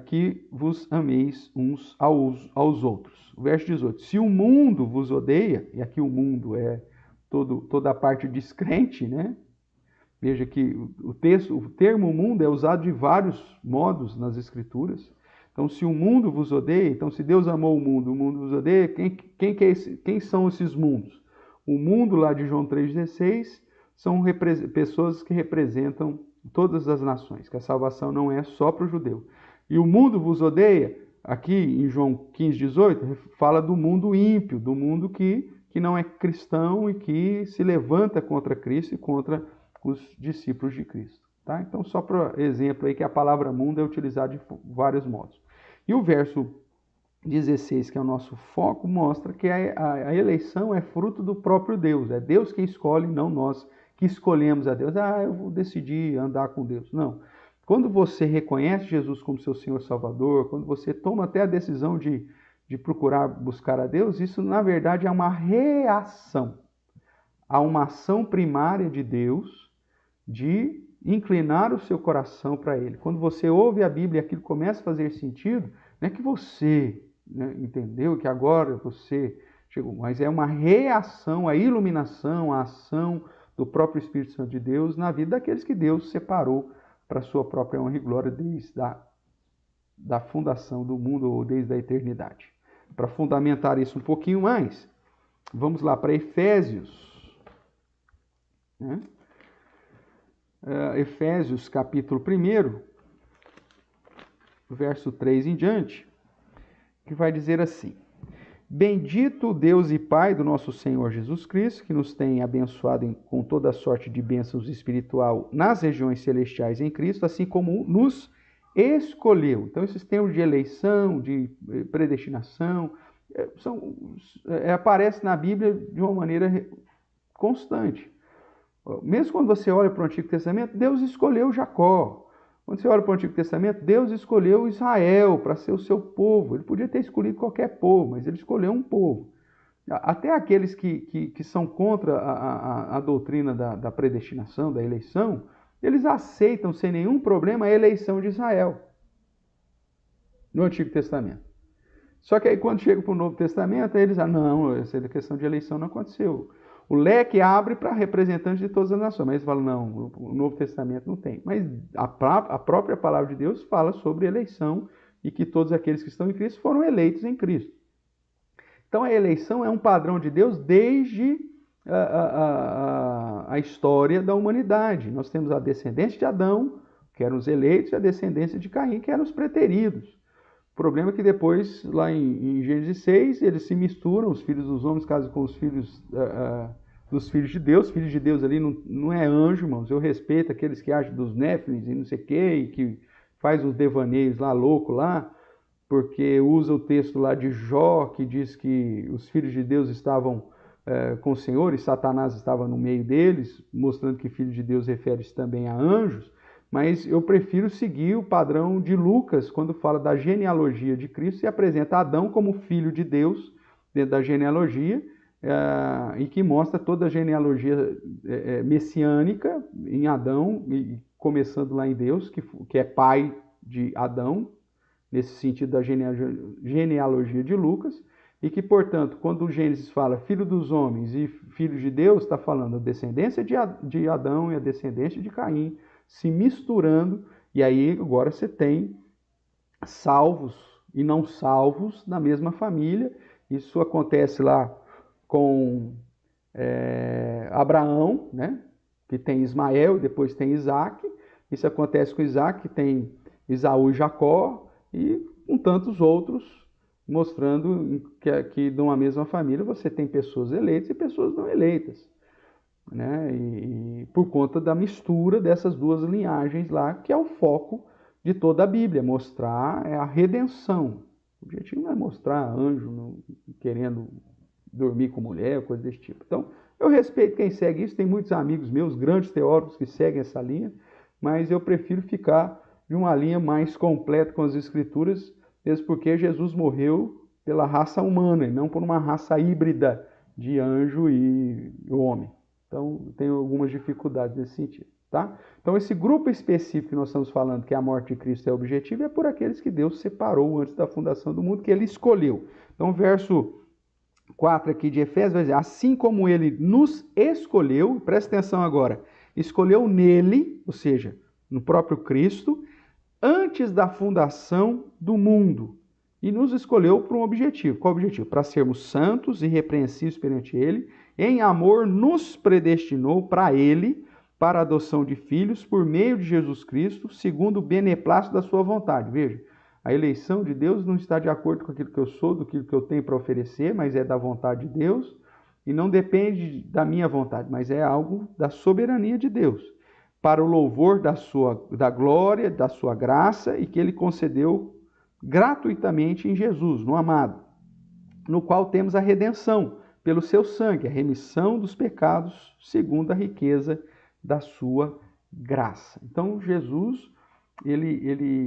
[SPEAKER 1] que vos ameis uns aos outros. O verso 18. Se o mundo vos odeia, e aqui o mundo é toda a parte descrente, né? Veja que o termo mundo é usado de vários modos nas Escrituras. Então, se o mundo vos odeia, então se Deus amou o mundo vos odeia, quem são esses mundos? O mundo lá de João 3,16 são pessoas que representam todas as nações, que a salvação não é só para o judeu. E o mundo vos odeia, aqui em João 15,18, fala do mundo ímpio, do mundo que não é cristão e que se levanta contra Cristo e contra os discípulos de Cristo. Tá? Então, só para exemplo aí que a palavra mundo é utilizada de vários modos. E o verso 16, que é o nosso foco, mostra que a eleição é fruto do próprio Deus. É Deus quem escolhe, não nós que escolhemos a Deus. Eu vou decidir andar com Deus. Não. Quando você reconhece Jesus como seu Senhor Salvador, quando você toma até a decisão de procurar buscar a Deus, isso na verdade é uma reação a uma ação primária de Deus de inclinar o seu coração para Ele. Quando você ouve a Bíblia e aquilo começa a fazer sentido, não é que você entendeu que agora você chegou, mas é uma reação à iluminação, à ação do próprio Espírito Santo de Deus na vida daqueles que Deus separou para a sua própria honra e glória desde da fundação do mundo ou desde a eternidade. Para fundamentar isso um pouquinho mais, vamos lá para Efésios. Né? Efésios capítulo 1, verso 3 em diante, que vai dizer assim: Bendito o Deus e Pai do nosso Senhor Jesus Cristo, que nos tem abençoado com toda sorte de bênçãos espiritual nas regiões celestiais em Cristo, assim como nos escolheu. Então, esses termos de eleição, de predestinação, aparecem na Bíblia de uma maneira constante. Mesmo quando você olha para o Antigo Testamento, Deus escolheu Jacó. Quando você olha para o Antigo Testamento, Deus escolheu Israel para ser o seu povo. Ele podia ter escolhido qualquer povo, mas ele escolheu um povo. Até aqueles que são contra a doutrina da predestinação, da eleição, eles aceitam sem nenhum problema a eleição de Israel no Antigo Testamento. Só que aí quando chega para o Novo Testamento, eles dizem, não, essa questão de eleição não aconteceu. O leque abre para representantes de todas as nações, mas eles falam, não, o Novo Testamento não tem. Mas a própria palavra de Deus fala sobre eleição e que todos aqueles que estão em Cristo foram eleitos em Cristo. Então a eleição é um padrão de Deus desde a história da humanidade. Nós temos a descendência de Adão, que eram os eleitos, e a descendência de Caim, que eram os preteridos. O problema é que depois, lá em Gênesis 6, eles se misturam, os filhos dos homens casam com os filhos dos filhos de Deus. Filhos de Deus ali não é anjo, irmãos. Eu respeito aqueles que acham dos néfilins e não sei o quê, e que faz uns devaneios lá, louco lá, porque usa o texto lá de Jó, que diz que os filhos de Deus estavam com o Senhor e Satanás estava no meio deles, mostrando que filho de Deus refere-se também a anjos. Mas eu prefiro seguir o padrão de Lucas, quando fala da genealogia de Cristo e apresenta Adão como filho de Deus dentro da genealogia, e que mostra toda a genealogia messiânica em Adão, começando lá em Deus, que é pai de Adão, nesse sentido da genealogia de Lucas, e que, portanto, quando o Gênesis fala filho dos homens e filho de Deus, está falando a descendência de Adão e a descendência de Caim, se misturando, e aí agora você tem salvos e não salvos na mesma família. Isso acontece lá com Abraão, né? Que tem Ismael, depois tem Isaac. Isso acontece com Isaac, que tem Esaú e Jacó, e com tantos outros, mostrando que de uma mesma família você tem pessoas eleitas e pessoas não eleitas. Né? E por conta da mistura dessas duas linhagens lá, que é o foco de toda a Bíblia, mostrar a redenção. O objetivo não é mostrar anjo querendo dormir com mulher, coisa desse tipo. Então, eu respeito quem segue isso, tem muitos amigos meus, grandes teólogos que seguem essa linha, mas eu prefiro ficar de uma linha mais completa com as Escrituras, mesmo porque Jesus morreu pela raça humana e não por uma raça híbrida de anjo e homem. Então, tenho algumas dificuldades nesse sentido, tá? Então, esse grupo específico que nós estamos falando, que a morte de Cristo é objetivo, é por aqueles que Deus separou antes da fundação do mundo, que Ele escolheu. Então, verso 4 aqui de Efésios vai dizer, assim como Ele nos escolheu, presta atenção agora, escolheu nele, ou seja, no próprio Cristo, antes da fundação do mundo, e nos escolheu para um objetivo. Qual o objetivo? Para sermos santos e irrepreensíveis perante Ele, em amor nos predestinou para Ele, para a adoção de filhos, por meio de Jesus Cristo, segundo o beneplácito da sua vontade. Veja, a eleição de Deus não está de acordo com aquilo que eu sou, do que eu tenho para oferecer, mas é da vontade de Deus, e não depende da minha vontade, mas é algo da soberania de Deus, para o louvor da glória, da sua graça, e que Ele concedeu gratuitamente em Jesus, no amado, no qual temos a redenção, pelo seu sangue, a remissão dos pecados, segundo a riqueza da sua graça. Então, Jesus,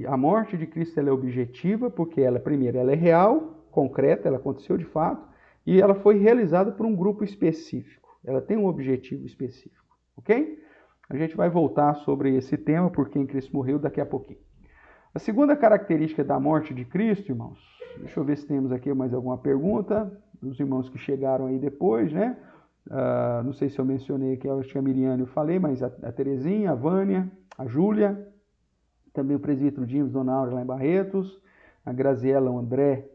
[SPEAKER 1] a morte de Cristo ela é objetiva, porque primeiro, ela é real, concreta, ela aconteceu de fato, e ela foi realizada por um grupo específico. Ela tem um objetivo específico, ok? A gente vai voltar sobre esse tema, por quem Cristo morreu, daqui a pouquinho. A segunda característica da morte de Cristo, irmãos, deixa eu ver se temos aqui mais alguma pergunta. dos irmãos que chegaram aí depois, né? Não sei se eu mencionei aqui, acho que a Miriane eu falei, mas a Terezinha, a Vânia, a Júlia, também o presbítero Dimas Donauro lá em Barretos, a Graziela, o André,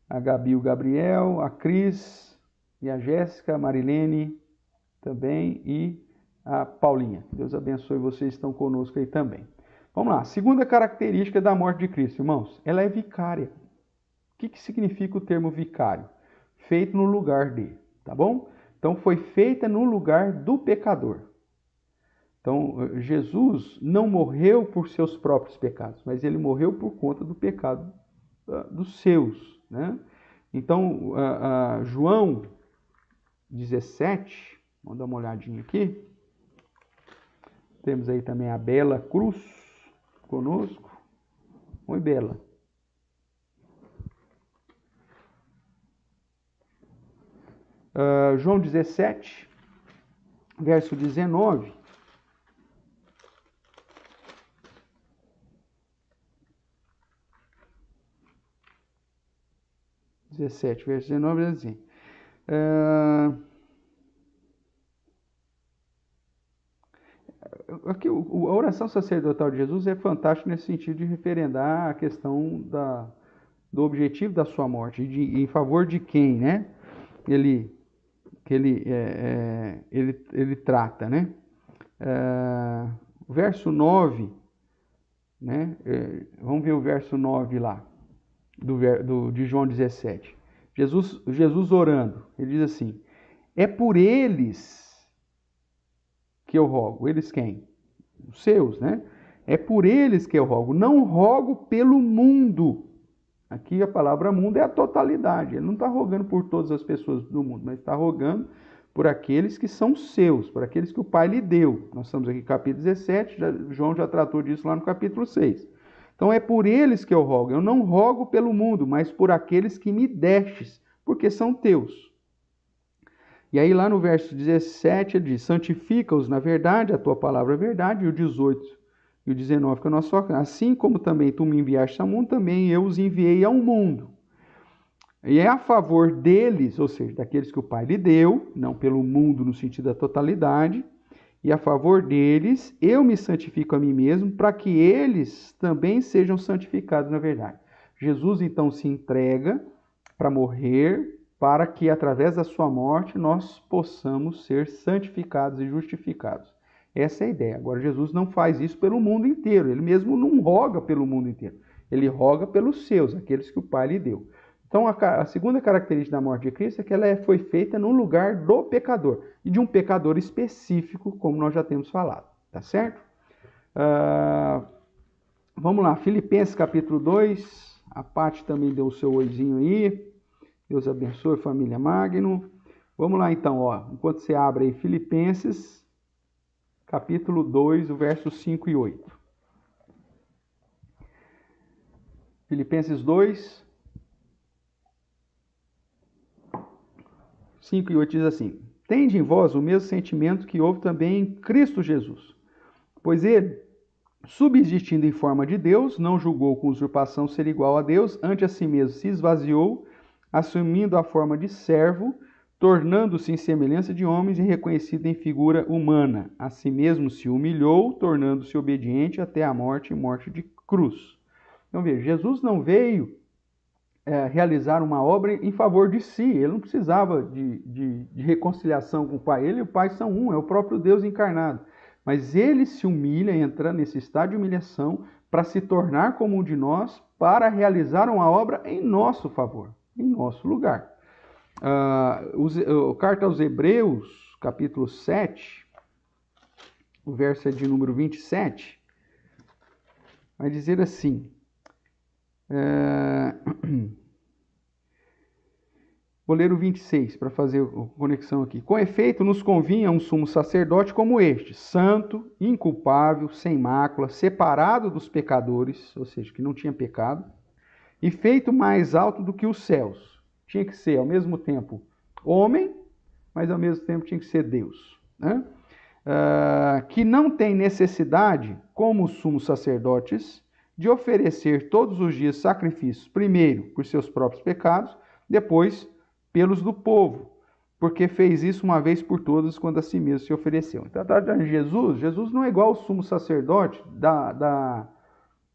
[SPEAKER 1] a Gabi, o Gabriel, a Cris e a Jéssica, a Marilene também e a Paulinha. Deus abençoe vocês que estão conosco aí também. Vamos lá, segunda característica da morte de Cristo, irmãos, ela é vicária. O que significa o termo vicário? Feito no lugar de, tá bom? Então, foi feita no lugar do pecador. Então, Jesus não morreu por seus próprios pecados, mas ele morreu por conta do pecado dos seus, né? Então, João 17, vamos dar uma olhadinha aqui. Temos aí também a Bela Cruz conosco. Oi, Bela. João 17, verso 19. Verso 19, diz assim. Aqui, a oração sacerdotal de Jesus é fantástica nesse sentido de referendar a questão do objetivo da sua morte, em favor de quem, né? Ele trata, né? Verso 9, né? Vamos ver o verso 9 lá, de João 17. Jesus orando, ele diz assim: é por eles que eu rogo. Eles quem? Os seus, né? É por eles que eu rogo. Não rogo pelo mundo. Aqui a palavra mundo é a totalidade. Ele não está rogando por todas as pessoas do mundo, mas está rogando por aqueles que são seus, por aqueles que o Pai lhe deu. Nós estamos aqui no capítulo 17, João já tratou disso lá no capítulo 6. Então é por eles que eu rogo. Eu não rogo pelo mundo, mas por aqueles que me destes, porque são teus. E aí lá no verso 17 ele diz: santifica-os na verdade, a tua palavra é verdade. E o 18 e o 19 que é o nosso foco: assim como também tu me enviaste ao mundo, também eu os enviei ao mundo. E é a favor deles, ou seja, daqueles que o Pai lhe deu, não pelo mundo no sentido da totalidade, e a favor deles eu me santifico a mim mesmo, para que eles também sejam santificados na verdade. Jesus então se entrega para morrer, para que através da sua morte nós possamos ser santificados e justificados. Essa é a ideia. Agora, Jesus não faz isso pelo mundo inteiro, ele mesmo não roga pelo mundo inteiro, ele roga pelos seus, aqueles que o Pai lhe deu. Então, a segunda característica da morte de Cristo é que ela foi feita no lugar do pecador, e de um pecador específico, como nós já temos falado, tá certo? Vamos lá, Filipenses capítulo 2, a Paty também deu o seu oizinho aí, Deus abençoe, família Magno. Vamos lá então, ó, enquanto você abre aí, Filipenses capítulo 2, o verso 5 e 8. Filipenses 2, 5 e 8 diz assim: tende em vós o mesmo sentimento que houve também em Cristo Jesus, pois ele, subsistindo em forma de Deus, não julgou com usurpação ser igual a Deus, antes a si mesmo se esvaziou, assumindo a forma de servo, tornando-se em semelhança de homens e reconhecido em figura humana. A si mesmo se humilhou, tornando-se obediente até a morte e morte de cruz. Então veja, Jesus não veio realizar uma obra em favor de si. Ele não precisava de reconciliação com o Pai. Ele e o Pai são um, é o próprio Deus encarnado. Mas ele se humilha, entra nesse estado de humilhação para se tornar como um de nós, para realizar uma obra em nosso favor, em nosso lugar. Carta aos Hebreus, capítulo 7, o verso é de número 27, vai dizer assim... Vou ler o 26 para fazer a conexão aqui. Com efeito, nos convinha um sumo sacerdote como este, santo, inculpável, sem mácula, separado dos pecadores, ou seja, que não tinha pecado, e feito mais alto do que os céus. Tinha que ser, ao mesmo tempo, homem, mas ao mesmo tempo tinha que ser Deus, né? Que não tem necessidade, como os sumos sacerdotes, de oferecer todos os dias sacrifícios, primeiro por seus próprios pecados, depois pelos do povo, porque fez isso uma vez por todas quando a si mesmo se ofereceu. Então, Jesus não é igual ao sumo sacerdote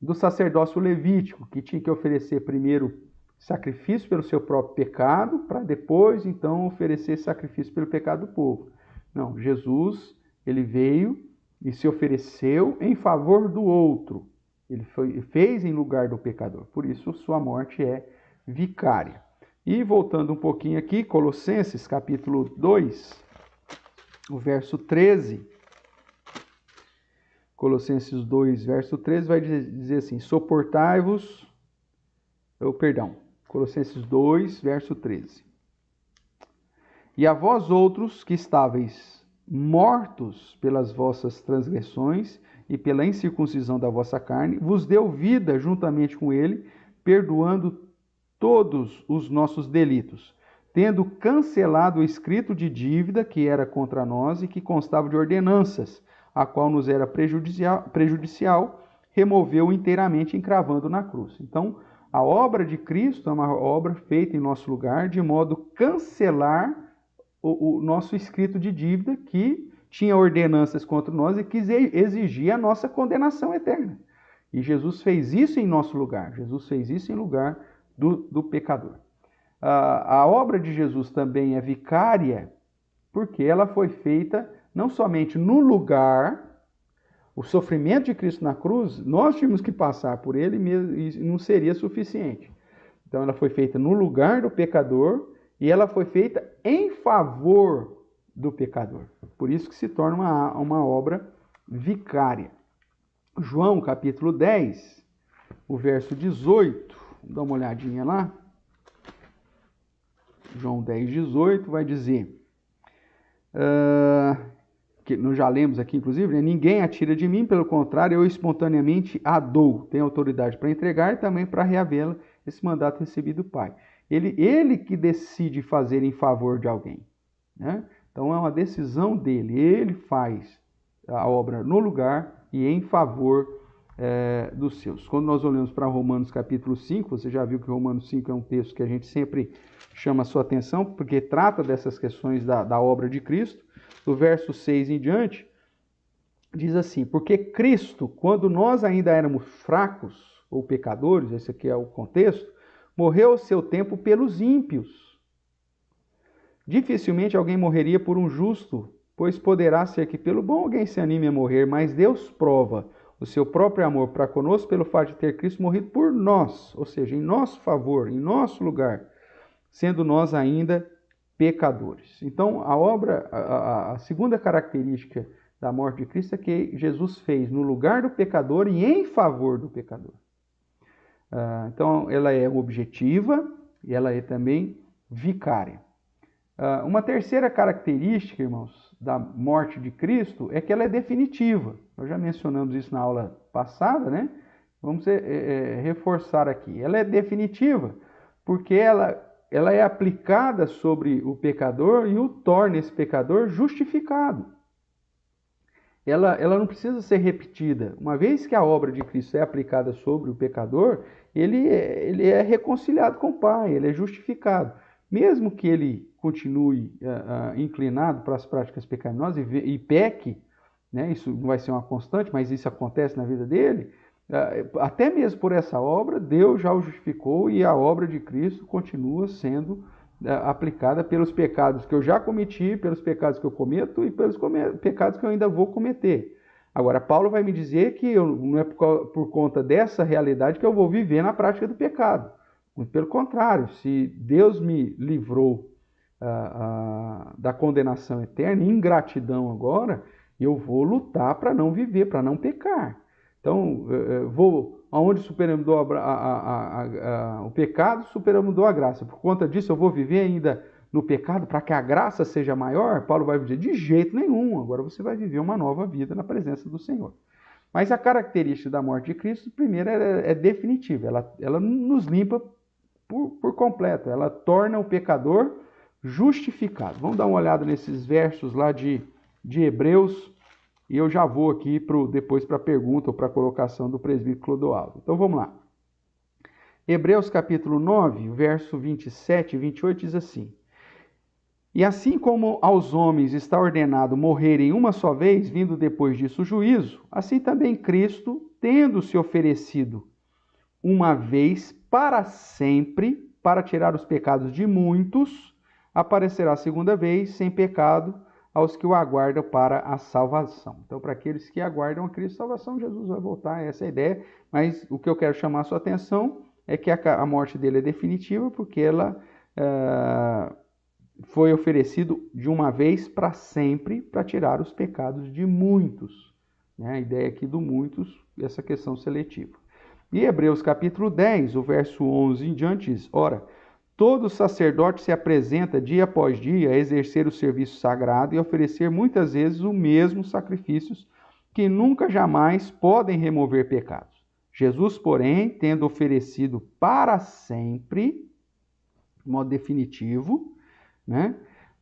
[SPEAKER 1] do sacerdócio levítico, que tinha que oferecer primeiro sacrifício pelo seu próprio pecado, para depois, então, oferecer sacrifício pelo pecado do povo. Não, Jesus, ele veio e se ofereceu em favor do outro. Ele fez em lugar do pecador. Por isso, sua morte é vicária. E voltando um pouquinho aqui, Colossenses capítulo 2, o verso 13. Colossenses 2, verso 13 vai dizer assim: Colossenses 2, verso 13. E a vós outros que estáveis mortos pelas vossas transgressões e pela incircuncisão da vossa carne, vos deu vida juntamente com ele, perdoando todos os nossos delitos, tendo cancelado o escrito de dívida que era contra nós e que constava de ordenanças, a qual nos era prejudicial, removeu inteiramente, encravando na cruz. Então, a obra de Cristo é uma obra feita em nosso lugar, de modo a cancelar o nosso escrito de dívida que tinha ordenanças contra nós e que exigia a nossa condenação eterna. E Jesus fez isso em nosso lugar. Jesus fez isso em lugar do pecador. A obra de Jesus também é vicária, porque ela foi feita não somente no lugar, o sofrimento de Cristo na cruz, nós tínhamos que passar por ele mesmo e não seria suficiente. Então ela foi feita no lugar do pecador e ela foi feita em favor do pecador. Por isso que se torna uma obra vicária. João capítulo 10, o verso 18, dá uma olhadinha lá. João 10, 18 vai dizer, que nós já lemos aqui inclusive, né? Ninguém atira de mim, pelo contrário, eu espontaneamente a dou. Tenho autoridade para entregar e também para reavê-la, esse mandato recebido do Pai. Ele que decide fazer em favor de alguém, né? Então é uma decisão dele, ele faz a obra no lugar e em favor dos seus. Quando nós olhamos para Romanos capítulo 5, você já viu que Romanos 5 é um texto que a gente sempre chama a sua atenção, porque trata dessas questões da obra de Cristo. Do verso 6 em diante, diz assim: porque Cristo, quando nós ainda éramos fracos ou pecadores, esse aqui é o contexto, morreu ao seu tempo pelos ímpios. Dificilmente alguém morreria por um justo, pois poderá ser que pelo bom alguém se anime a morrer, mas Deus prova o seu próprio amor para conosco pelo fato de ter Cristo morrido por nós, ou seja, em nosso favor, em nosso lugar, sendo nós ainda pecadores. Então, a segunda característica da morte de Cristo é que Jesus fez no lugar do pecador e em favor do pecador. Então, ela é objetiva e ela é também vicária. Uma terceira característica, irmãos, da morte de Cristo é que ela é definitiva. Nós já mencionamos isso na aula passada, né? Vamos reforçar aqui. Ela é definitiva porque ela é aplicada sobre o pecador e o torna esse pecador justificado. Ela não precisa ser repetida. Uma vez que a obra de Cristo é aplicada sobre o pecador, ele é reconciliado com o Pai, ele é justificado. Mesmo que ele continue inclinado para as práticas pecaminosas e peque, né, isso não vai ser uma constante, mas isso acontece na vida dele, até mesmo por essa obra, Deus já o justificou e a obra de Cristo continua sendo aplicada pelos pecados que eu já cometi, pelos pecados que eu cometo e pelos pecados que eu ainda vou cometer. Agora, Paulo vai me dizer que não é por conta dessa realidade que eu vou viver na prática do pecado. Muito pelo contrário, se Deus me livrou da condenação eterna, ingratidão agora, eu vou lutar para não viver, para não pecar. Então, aonde superamos o pecado, superamos a graça. Por conta disso, eu vou viver ainda no pecado para que a graça seja maior? Paulo vai dizer, de jeito nenhum. Agora você vai viver uma nova vida na presença do Senhor. Mas a característica da morte de Cristo, primeiro, é definitiva. Ela nos limpa por completo. Ela torna o pecador justificado. Vamos dar uma olhada nesses versos lá de Hebreus. E eu já vou aqui depois para a pergunta ou para a colocação do presbítero Clodoaldo. Então vamos lá. Hebreus capítulo 9, verso 27 e 28 diz assim: E assim como aos homens está ordenado morrerem uma só vez, vindo depois disso o juízo, assim também Cristo, tendo se oferecido uma vez para sempre, para tirar os pecados de muitos, aparecerá a segunda vez, sem pecado, aos que o aguardam para a salvação. Então, para aqueles que aguardam a Cristo, salvação, Jesus vai voltar, essa é a ideia. Mas o que eu quero chamar a sua atenção é que a morte dele é definitiva, porque ela foi oferecido de uma vez para sempre, para tirar os pecados de muitos. A ideia aqui do muitos, essa questão seletiva. E Hebreus capítulo 10, o verso 11 em diante diz: ora, todo sacerdote se apresenta dia após dia a exercer o serviço sagrado e oferecer muitas vezes o mesmo sacrifícios que nunca jamais podem remover pecados. Jesus, porém, tendo oferecido para sempre, de modo definitivo,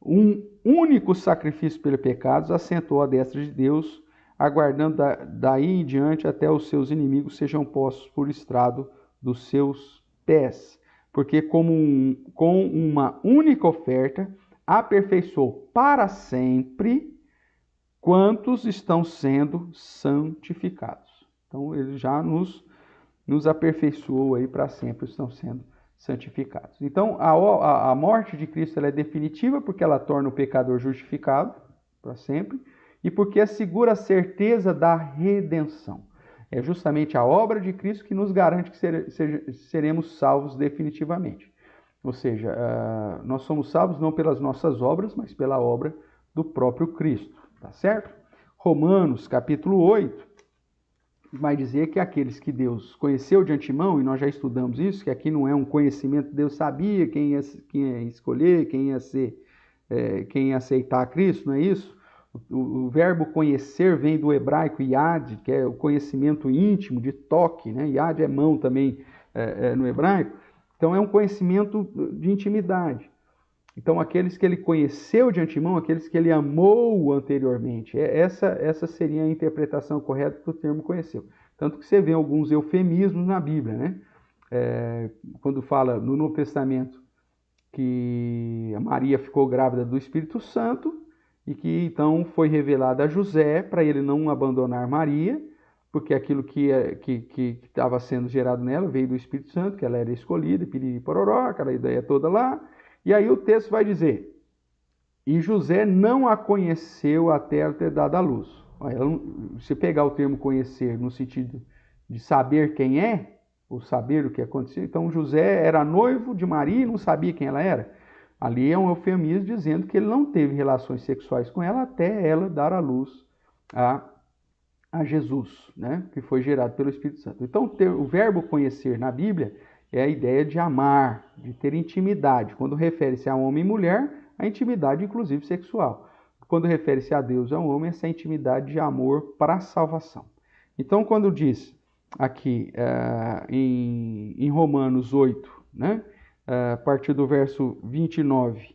[SPEAKER 1] um único sacrifício pelos pecados, assentou à destra de Deus, aguardando daí em diante até os seus inimigos sejam postos por estrado dos seus pés. Porque com uma única oferta, aperfeiçoou para sempre quantos estão sendo santificados. Então, ele já nos aperfeiçoou aí para sempre, estão sendo santificados. Então, a morte de Cristo ela é definitiva porque ela torna o pecador justificado para sempre e porque assegura a certeza da redenção. É justamente a obra de Cristo que nos garante que seremos salvos definitivamente. Ou seja, nós somos salvos não pelas nossas obras, mas pela obra do próprio Cristo. Tá certo? Romanos, capítulo 8, vai dizer que aqueles que Deus conheceu de antemão, e nós já estudamos isso, que aqui não é um conhecimento, Deus sabia quem ia escolher, quem ia aceitar Cristo, não é isso? O verbo conhecer vem do hebraico yad, que é o conhecimento íntimo, de toque, né? Yad é mão também no hebraico. Então é um conhecimento de intimidade. Então aqueles que ele conheceu de antemão, aqueles que ele amou anteriormente, essa seria a interpretação correta do termo conheceu. Tanto que você vê alguns eufemismos na Bíblia, né? Quando fala no Novo Testamento que a Maria ficou grávida do Espírito Santo, e que então foi revelado a José para ele não abandonar Maria, porque aquilo que estava sendo gerado nela veio do Espírito Santo, que ela era escolhida, piriri pororó, aquela ideia toda lá. E aí o texto vai dizer: e José não a conheceu até ela ter dado à luz. Se pegar o termo conhecer no sentido de saber quem é, ou saber o que aconteceu, então José era noivo de Maria e não sabia quem ela era. Ali é um eufemismo dizendo que ele não teve relações sexuais com ela até ela dar à luz a Jesus, né? Que foi gerado pelo Espírito Santo. Então, o verbo conhecer na Bíblia é a ideia de amar, de ter intimidade. Quando refere-se a homem e mulher, a intimidade inclusive sexual. Quando refere-se a Deus e ao homem, essa intimidade de amor para a salvação. Então, quando diz aqui em Romanos 8, né? A partir do verso 29,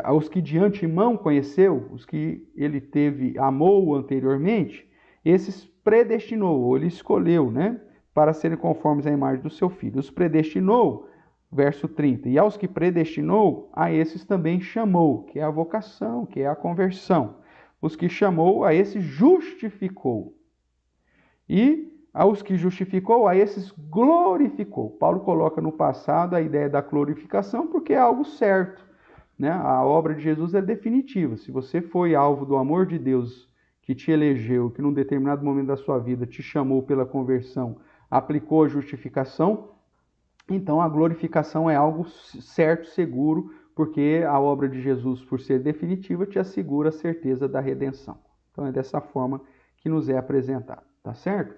[SPEAKER 1] aos que de antemão conheceu, os que ele amou anteriormente, esses predestinou, ou ele escolheu, né, para serem conformes à imagem do seu filho. Os predestinou, verso 30, e aos que predestinou, a esses também chamou, que é a vocação, que é a conversão. Os que chamou, a esses justificou. E aos que justificou, a esses glorificou. Paulo coloca no passado a ideia da glorificação porque é algo certo, né? A obra de Jesus é definitiva. Se você foi alvo do amor de Deus que te elegeu, que num determinado momento da sua vida te chamou pela conversão, aplicou a justificação, então a glorificação é algo certo, seguro, porque a obra de Jesus, por ser definitiva, te assegura a certeza da redenção. Então é dessa forma que nos é apresentado, tá certo?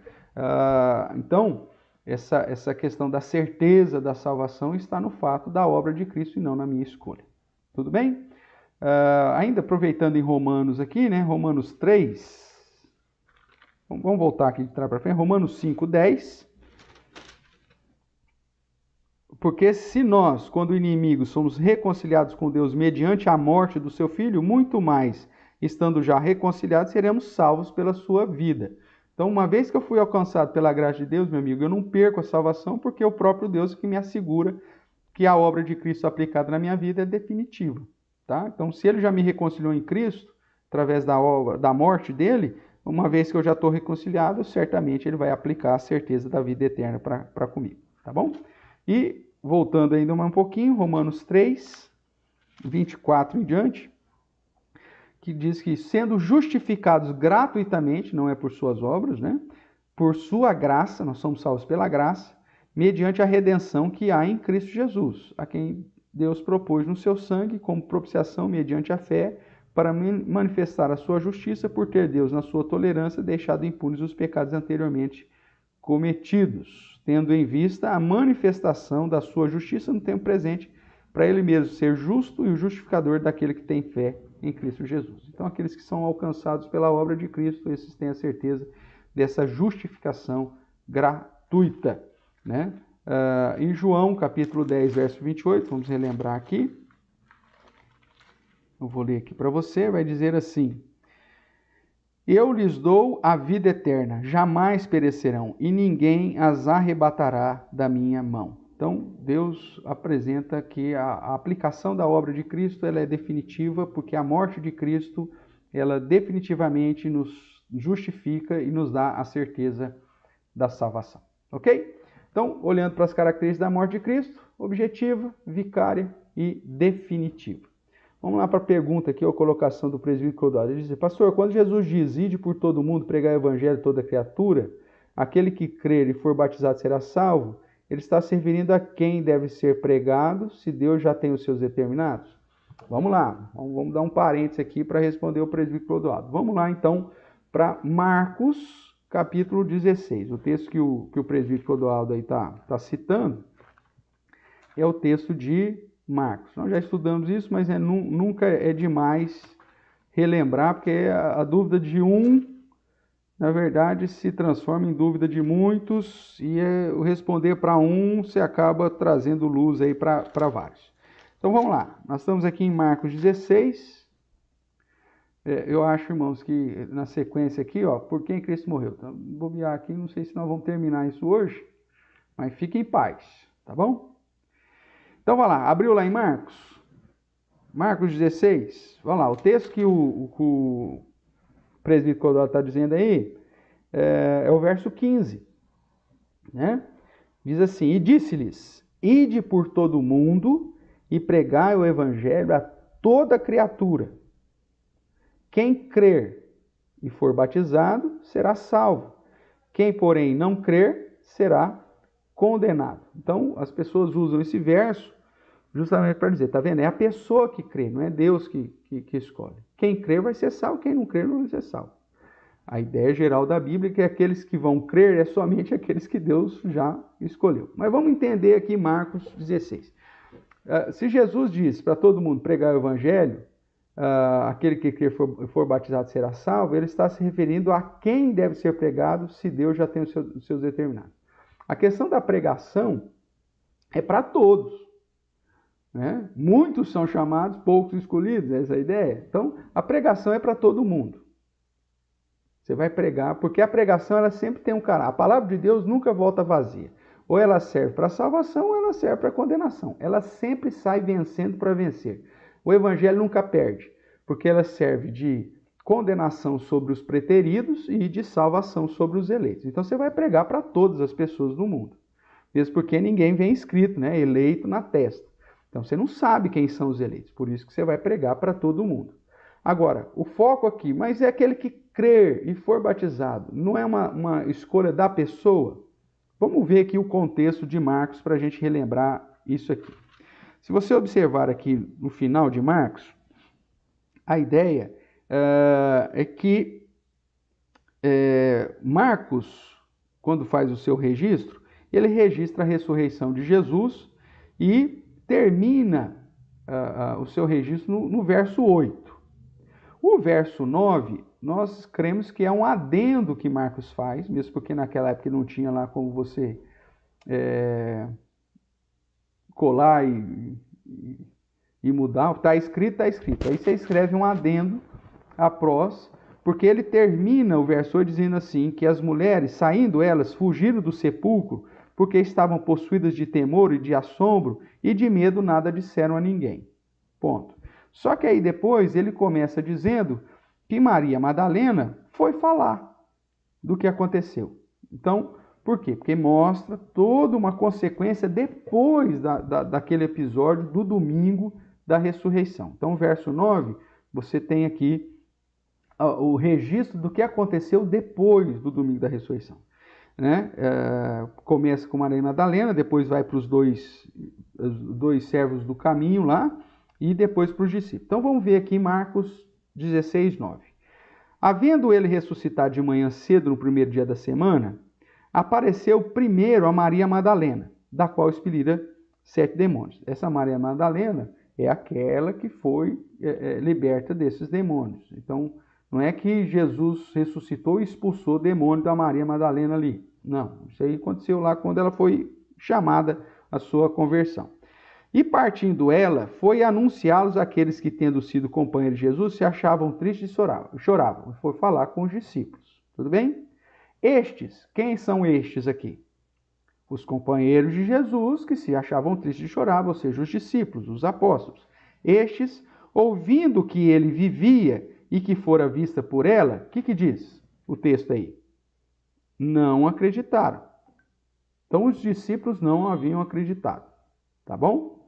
[SPEAKER 1] Então, essa questão da certeza da salvação está no fato da obra de Cristo e não na minha escolha. Tudo bem? Ainda aproveitando em Romanos aqui, né? Romanos 3. Vamos voltar aqui de trás para frente. Romanos 5, 10. Porque se nós, quando inimigos, somos reconciliados com Deus mediante a morte do seu Filho, muito mais, estando já reconciliados, seremos salvos pela sua vida. Então, uma vez que eu fui alcançado pela graça de Deus, meu amigo, eu não perco a salvação, porque é o próprio Deus que me assegura que a obra de Cristo aplicada na minha vida é definitiva. tá? Então, se ele já me reconciliou em Cristo, através da obra, da morte dele, uma vez que eu já estou reconciliado, certamente ele vai aplicar a certeza da vida eterna para comigo, tá bom? E, voltando ainda um pouquinho, Romanos 3, 24 em diante, que diz que sendo justificados gratuitamente, não é por suas obras, né? Por sua graça, nós somos salvos pela graça, mediante a redenção que há em Cristo Jesus, a quem Deus propôs no seu sangue como propiciação mediante a fé, para manifestar a sua justiça por ter Deus, na sua tolerância, deixado impunes os pecados anteriormente cometidos, tendo em vista a manifestação da sua justiça no tempo presente, para ele mesmo ser justo e o justificador daquele que tem fé em Cristo Jesus. Então, aqueles que são alcançados pela obra de Cristo, esses têm a certeza dessa justificação gratuita, né? Em João, capítulo 10, verso 28, vamos relembrar aqui. Eu vou ler aqui para você, vai dizer assim: eu lhes dou a vida eterna, jamais perecerão, e ninguém as arrebatará da minha mão. Então, Deus apresenta que a aplicação da obra de Cristo ela é definitiva, porque a morte de Cristo, ela definitivamente nos justifica e nos dá a certeza da salvação. Ok? Então, olhando para as características da morte de Cristo, objetiva, vicária e definitiva. Vamos lá para a pergunta aqui, a colocação do presbítero Clodoaldo. Ele diz: pastor, quando Jesus diz, ide por todo mundo, pregar o evangelho a toda criatura, aquele que crer e for batizado será salvo, ele está se referindo a quem deve ser pregado, se Deus já tem os seus determinados? Vamos lá, vamos dar um parênteses aqui para responder o presbítero Clodoaldo. Vamos lá então para Marcos, capítulo 16. O texto que o presbítero Clodoaldo aí está citando é o texto de Marcos. Nós já estudamos isso, mas nunca é demais relembrar, porque a dúvida de um, na verdade, se transforma em dúvida de muitos, e o responder para um, você acaba trazendo luz aí para vários. Então vamos lá, nós estamos aqui em Marcos 16. Eu acho, irmãos, que na sequência aqui, ó, por quem Cristo morreu. Então, vou bobear aqui, não sei se nós vamos terminar isso hoje, mas fique em paz, tá bom? Então, vai lá, abriu lá em Marcos? Marcos 16, vamos lá, o texto que o presbítero Clodoaldo está dizendo aí é o verso 15, né? Diz assim: e disse-lhes, ide por todo o mundo e pregai o evangelho a toda criatura. Quem crer e for batizado será salvo. Quem, porém, não crer será condenado. Então, as pessoas usam esse verso justamente para dizer, tá vendo? É a pessoa que crê, não é Deus que escolhe. Quem crer vai ser salvo, quem não crer não vai ser salvo. A ideia geral da Bíblia é que aqueles que vão crer é somente aqueles que Deus já escolheu. Mas vamos entender aqui Marcos 16. Se Jesus diz para todo mundo pregar o evangelho, aquele que crer for batizado será salvo, ele está se referindo a quem deve ser pregado se Deus já tem os seus determinados. A questão da pregação é para todos, né? Muitos são chamados, poucos escolhidos, essa é a ideia. Então, a pregação é para todo mundo. Você vai pregar, porque a pregação ela sempre tem um caráter. A palavra de Deus nunca volta vazia. Ou ela serve para salvação, ou ela serve para condenação. Ela sempre sai vencendo para vencer. O evangelho nunca perde, porque ela serve de condenação sobre os preteridos e de salvação sobre os eleitos. Então você vai pregar para todas as pessoas do mundo. Mesmo porque ninguém vem escrito, né? Eleito na testa. Então você não sabe quem são os eleitos, por isso que você vai pregar para todo mundo. Agora, o foco aqui, mas é aquele que crer e for batizado, não é uma escolha da pessoa? Vamos ver aqui o contexto de Marcos para a gente relembrar isso aqui. Se você observar aqui no final de Marcos, a ideia é que Marcos, quando faz o seu registro, ele registra a ressurreição de Jesus e termina o seu registro no verso 8. O verso 9, nós cremos que é um adendo que Marcos faz, mesmo porque naquela época não tinha lá como você colar e mudar. Está escrito, está escrito. Aí você escreve um adendo após, porque ele termina o verso 8 dizendo assim, que as mulheres, saindo elas, fugiram do sepulcro, porque estavam possuídas de temor e de assombro, e de medo nada disseram a ninguém. Ponto. Só que aí depois ele começa dizendo que Maria Madalena foi falar do que aconteceu. Então, por quê? Porque mostra toda uma consequência depois daquele episódio do domingo da ressurreição. Então, verso 9, você tem aqui o registro do que aconteceu depois do domingo da ressurreição. Né? Começa com Maria Madalena, depois vai para os dois servos do caminho lá, e depois para os discípulos. Então vamos ver aqui Marcos 16, 9. Havendo ele ressuscitado de manhã cedo no primeiro dia da semana, apareceu primeiro a Maria Madalena, da qual expelira 7 demônios. Essa Maria Madalena é aquela que foi liberta desses demônios. Então, não é que Jesus ressuscitou e expulsou o demônio da Maria Madalena ali. Não, isso aí aconteceu lá quando ela foi chamada à sua conversão. E partindo ela, foi anunciá-los àqueles que, tendo sido companheiros de Jesus, se achavam tristes e choravam. Foi falar com os discípulos. Tudo bem? Estes, quem são estes aqui? Os companheiros de Jesus que se achavam tristes e choravam, ou seja, os discípulos, os apóstolos. Estes, ouvindo que ele vivia e que fora vista por ela, o que diz o texto aí? Não acreditaram. Então, os discípulos não haviam acreditado. Tá bom?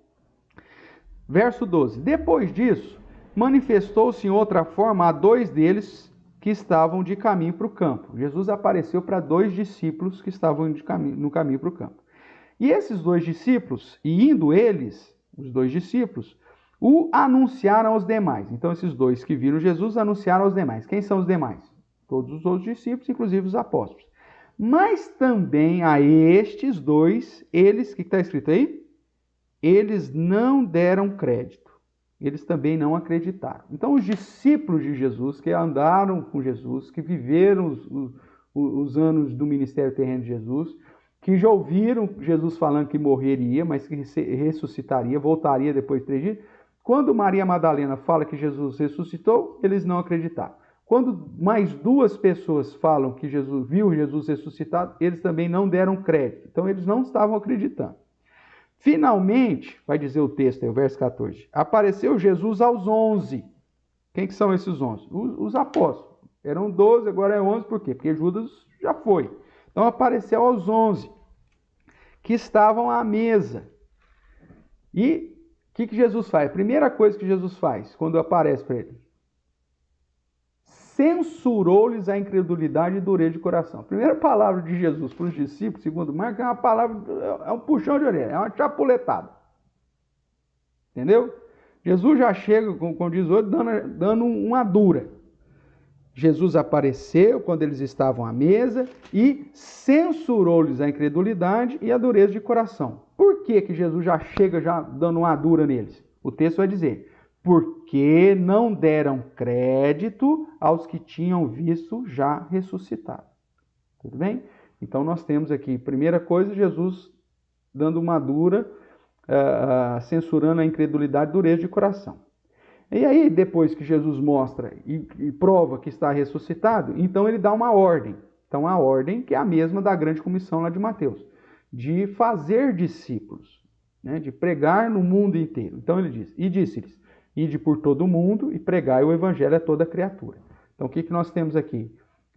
[SPEAKER 1] Verso 12. Depois disso, manifestou-se em outra forma a 2 deles que estavam de caminho para o campo. Jesus apareceu para 2 discípulos que estavam no caminho para o campo. E esses 2 discípulos, e indo eles, os 2 discípulos, o anunciaram aos demais. Então, esses 2 que viram Jesus anunciaram aos demais. Quem são os demais? Todos os outros discípulos, inclusive os apóstolos. Mas também a estes 2, eles, o que está escrito aí? Eles não deram crédito. Eles também não acreditaram. Então, os discípulos de Jesus, que andaram com Jesus, que viveram os anos do ministério terreno de Jesus, que já ouviram Jesus falando que morreria, mas que ressuscitaria, voltaria depois de 3 dias, quando Maria Madalena fala que Jesus ressuscitou, eles não acreditaram. Quando mais 2 pessoas falam que Jesus viu Jesus ressuscitado, eles também não deram crédito. Então, eles não estavam acreditando. Finalmente, vai dizer o texto aí, o verso 14, apareceu Jesus aos 11. Quem que são esses 11? Os apóstolos. Eram 12, agora é 11, por quê? Porque Judas já foi. Então, apareceu aos 11, que estavam à mesa. E o que Jesus faz? A primeira coisa que Jesus faz, quando aparece para ele, censurou-lhes a incredulidade e dureza de coração. A primeira palavra de Jesus para os discípulos, segundo Marcos, é uma palavra, é um puxão de orelha, é uma chapuletada. Entendeu? Jesus já chega, como diz hoje, dando uma dura. Jesus apareceu quando eles estavam à mesa e censurou-lhes a incredulidade e a dureza de coração. Por que Jesus já chega dando uma dura neles? O texto vai dizer: porque não deram crédito aos que tinham visto já ressuscitado. Tudo bem? Então nós temos aqui, primeira coisa, Jesus dando uma dura, censurando a incredulidade e dureza de coração. E aí, depois que Jesus mostra e prova que está ressuscitado, então ele dá uma ordem. Então a ordem que é a mesma da grande comissão lá de Mateus, de fazer discípulos, né? De pregar no mundo inteiro. Então ele diz, e disse-lhes, ide por todo o mundo e pregai o evangelho a toda criatura. Então o que nós temos aqui?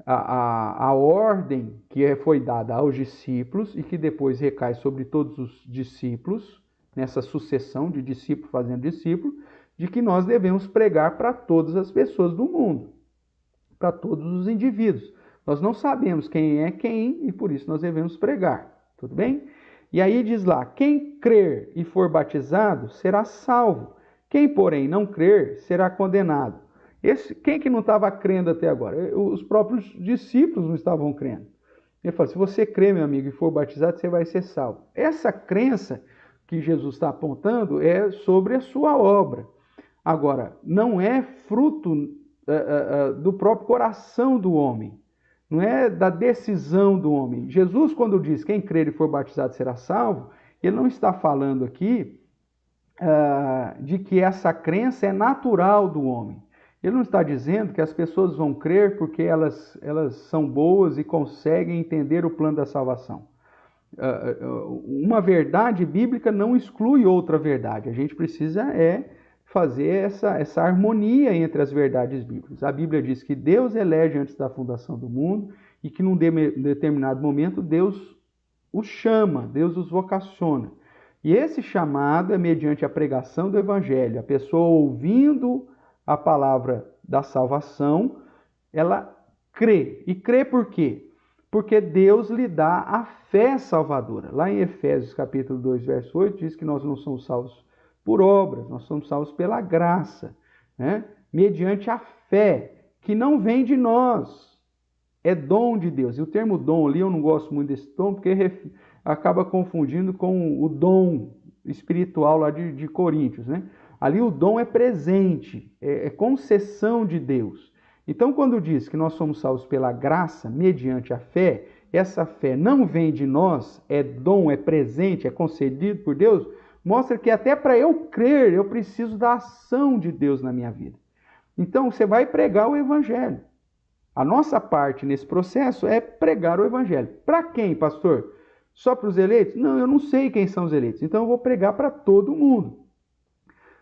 [SPEAKER 1] A ordem que foi dada aos discípulos e que depois recai sobre todos os discípulos, nessa sucessão de discípulo fazendo discípulo, de que nós devemos pregar para todas as pessoas do mundo, para todos os indivíduos. Nós não sabemos quem é quem e por isso nós devemos pregar, tudo bem? E aí diz lá, quem crer e for batizado será salvo, quem porém não crer será condenado. Quem que não estava crendo até agora? Os próprios discípulos não estavam crendo. Ele fala, se você crer, meu amigo, e for batizado, você vai ser salvo. Essa crença que Jesus está apontando é sobre a sua obra. Agora, não é fruto do próprio coração do homem, não é da decisão do homem. Jesus, quando diz quem crer e for batizado será salvo, ele não está falando aqui de que essa crença é natural do homem. Ele não está dizendo que as pessoas vão crer porque elas são boas e conseguem entender o plano da salvação. Uma verdade bíblica não exclui outra verdade. A gente precisa fazer essa harmonia entre as verdades bíblicas. A Bíblia diz que Deus elege antes da fundação do mundo e que num determinado momento Deus os chama, Deus os vocaciona. E esse chamado é mediante a pregação do Evangelho. A pessoa ouvindo a palavra da salvação, ela crê. E crê por quê? Porque Deus lhe dá a fé salvadora. Lá em Efésios capítulo 2, verso 8, diz que nós não somos salvos por obras, nós somos salvos pela graça, né? Mediante a fé, que não vem de nós, é dom de Deus. E o termo dom ali, eu não gosto muito desse dom, porque acaba confundindo com o dom espiritual lá de Coríntios, né? Ali o dom é presente, é concessão de Deus. Então, quando diz que nós somos salvos pela graça, mediante a fé, essa fé não vem de nós, é dom, é presente, é concedido por Deus, mostra que até para eu crer, eu preciso da ação de Deus na minha vida. Então, você vai pregar o Evangelho. A nossa parte nesse processo é pregar o Evangelho. Para quem, pastor? Só para os eleitos? Não, eu não sei quem são os eleitos, então eu vou pregar para todo mundo.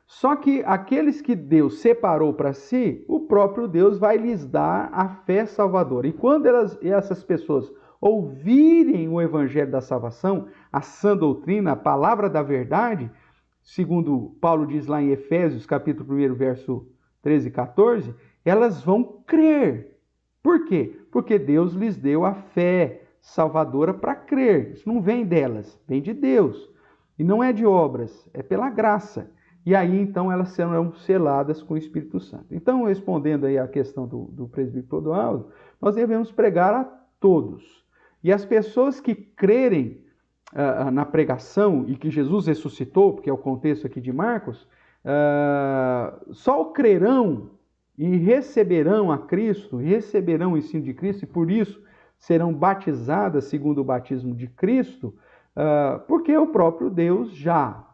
[SPEAKER 1] Só que aqueles que Deus separou para si, o próprio Deus vai lhes dar a fé salvadora. E quando essas pessoas ouvirem o Evangelho da salvação, a sã doutrina, a palavra da verdade, segundo Paulo diz lá em Efésios, capítulo 1, verso 13 e 14, elas vão crer. Por quê? Porque Deus lhes deu a fé salvadora para crer. Isso não vem delas, vem de Deus. E não é de obras, é pela graça. E aí, então, elas serão seladas com o Espírito Santo. Então, respondendo aí a questão do presbítero Clodoaldo, nós devemos pregar a todos. E as pessoas que crerem na pregação e que Jesus ressuscitou, porque é o contexto aqui de Marcos, só crerão e receberão a Cristo, receberão o ensino de Cristo, e por isso serão batizadas segundo o batismo de Cristo, porque o próprio Deus já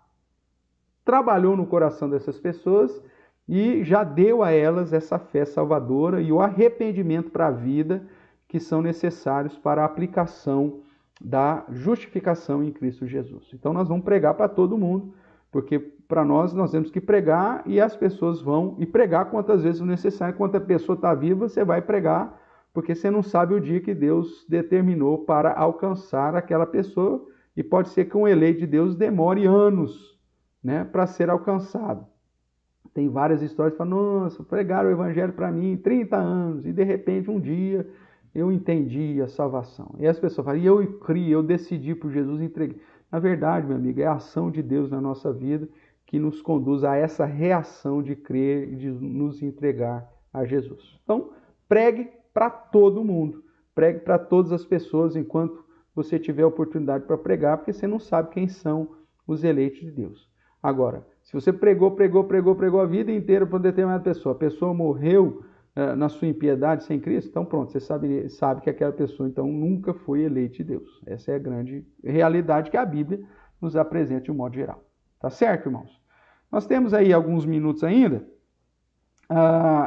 [SPEAKER 1] trabalhou no coração dessas pessoas e já deu a elas essa fé salvadora e o arrependimento para a vida que são necessários para a aplicação da justificação em Cristo Jesus. Então nós vamos pregar para todo mundo, porque para nós temos que pregar e as pessoas vão e pregar quantas vezes necessário. Enquanto a pessoa está viva, você vai pregar, porque você não sabe o dia que Deus determinou para alcançar aquela pessoa e pode ser que um eleito de Deus demore anos, né, para ser alcançado. Tem várias histórias que falam, nossa, pregaram o evangelho para mim 30 anos e de repente um dia eu entendi a salvação. E as pessoas falam, e eu criei, eu decidi por Jesus e entreguei. Na verdade, meu amigo, é a ação de Deus na nossa vida que nos conduz a essa reação de crer e de nos entregar a Jesus. Então, pregue para todo mundo, pregue para todas as pessoas enquanto você tiver oportunidade para pregar, porque você não sabe quem são os eleitos de Deus. Agora, se você pregou a vida inteira para uma determinada pessoa, a pessoa morreu na sua impiedade sem Cristo, então pronto, você sabe que aquela pessoa então nunca foi eleita de Deus. Essa é a grande realidade que a Bíblia nos apresenta de um modo geral. Tá certo, irmãos? Nós temos aí alguns minutos ainda.